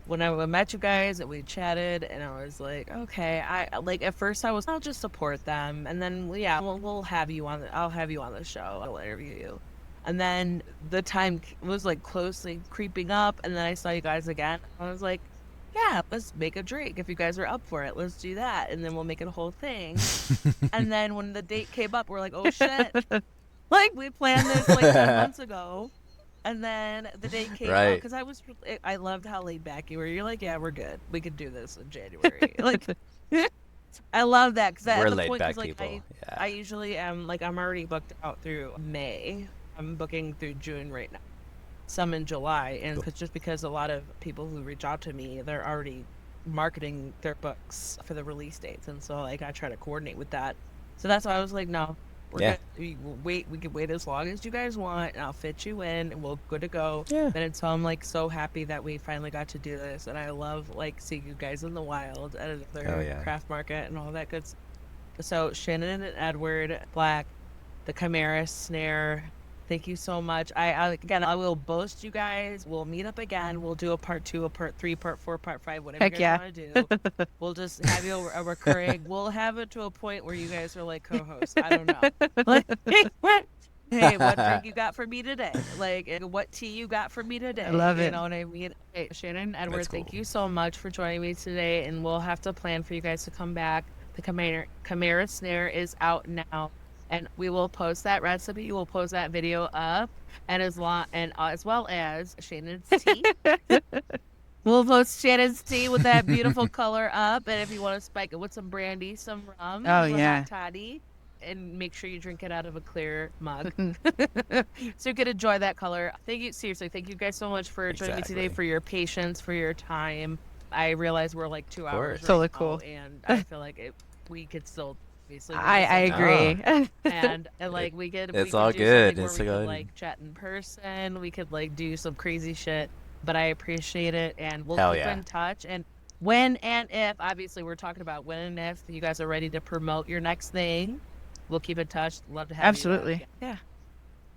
when I met you guys and we chatted, and I was like, okay, I like at first I'll just support them, and then yeah, we'll have you on I'll have you on the show. I'll interview you. And then the time was like closely creeping up, and then I saw you guys again. I was like, yeah, let's make a drink. If you guys are up for it, let's do that, and then we'll make it a whole thing. And then when the date came up, we're like, oh shit. Like, we planned this like 10 months ago. And then the date came up, Right. because I loved how laid back you were. You're like, yeah, we're good. We could do this in January. Like, I love that, because We're at the laid point, back 'cause, like, people. I Yeah. usually am, like, I'm already booked out through May. I'm booking through June right now. Some in July. And just because a lot of people who reach out to me, they're already marketing their books for the release dates. And so, like, I try to coordinate with that. So that's why I was like, no, we're Yeah. good. We can wait as long as you guys want, and I'll fit you in, and we're good to go. Yeah. And so I'm like so happy that we finally got to do this, and I love like seeing you guys in the wild at Oh, another yeah. craft market and all that good stuff. So Shannon and Edward Black, the Chimera Snare, thank you so much. Again, I will boast you guys. We'll meet up again. We'll do a part 2, a part 3, part 4, part 5, whatever Heck you yeah. guys want to do. We'll just have you a recurring. We'll have it to a point where you guys are like co-hosts. I don't know. Like, hey, what drink you got for me today? Like, what tea you got for me today? I love You it. know what I mean? Hey, Shannon, Edward, That's thank cool. you so much for joining me today, and we'll have to plan for you guys to come back. The Chimera Snare is out now, and we will post that recipe. We'll post that video up, and as well as Shannon's tea. We'll post Shannon's tea with that beautiful color up, and if you want to spike it with some brandy, some rum, Oh, a yeah. hot toddy, and make sure you drink it out of a clear mug, so you can enjoy that color. Thank you, seriously. Thank you guys so much for joining me today, Exactly. for your patience, for your time. I realize we're like 2 hours course. right Totally now, cool. and I feel like we could still Obviously, we're I just like Oh, agree. and it, like we it's could all do something good. where It's we could good. like chat in person. We could like do some crazy shit. But I appreciate it, and we'll Hell keep yeah. in touch. And when and if, obviously, we're talking about when and if you guys are ready to promote your next thing, we'll keep in touch. Love to have you back. Absolutely. Yeah.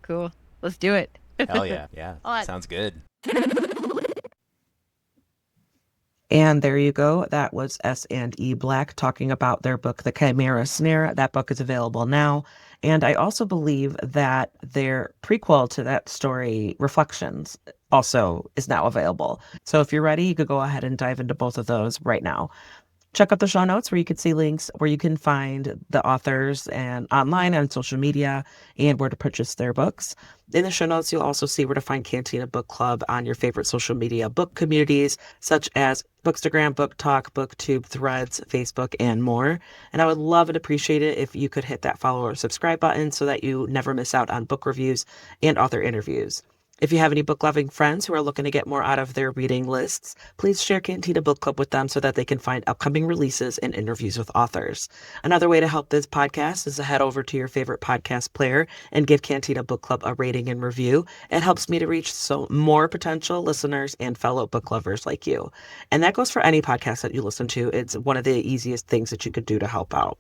Cool. Let's do it. Hell yeah. Yeah. All right. Sounds good. And there you go. That was S&E Black talking about their book, The Chimera Snare. That book is available now. And I also believe that their prequel to that story, Reflections, also is now available. So if you're ready, you could go ahead and dive into both of those right now. Check out the show notes where you can see links where you can find the authors and online on social media and where to purchase their books. In the show notes, you'll also see where to find Cantina Book Club on your favorite social media book communities, such as Bookstagram, Book Talk, BookTube, Threads, Facebook, and more. And I would love and appreciate it if you could hit that follow or subscribe button so that you never miss out on book reviews and author interviews. If you have any book loving friends who are looking to get more out of their reading lists, please share Cantina Book Club with them so that they can find upcoming releases and interviews with authors. Another way to help this podcast is to head over to your favorite podcast player and give Cantina Book Club a rating and review. It helps me to reach so more potential listeners and fellow book lovers like you. And that goes for any podcast that you listen to. It's one of the easiest things that you could do to help out.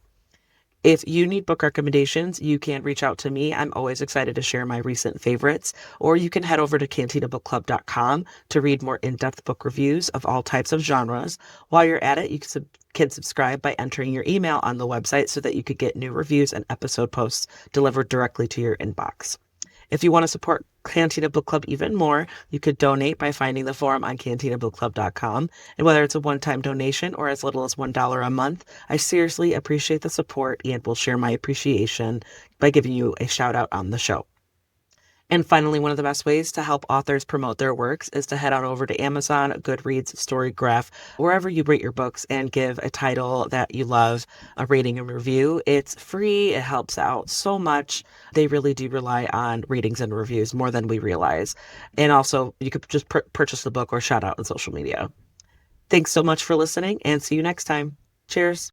If you need book recommendations, you can reach out to me. I'm always excited to share my recent favorites, or you can head over to cantinabookclub.com to read more in-depth book reviews of all types of genres. While you're at it, you can subscribe by entering your email on the website so that you could get new reviews and episode posts delivered directly to your inbox. If you want to support Cantina Book Club even more, you could donate by finding the form on cantinabookclub.com. And whether it's a one-time donation or as little as $1 a month, I seriously appreciate the support and will share my appreciation by giving you a shout out on the show. And finally, one of the best ways to help authors promote their works is to head on over to Amazon, Goodreads, Storygraph, wherever you rate your books, and give a title that you love a rating and review. It's free. It helps out so much. They really do rely on ratings and reviews more than we realize. And also, you could just purchase the book or shout out on social media. Thanks so much for listening, and see you next time. Cheers.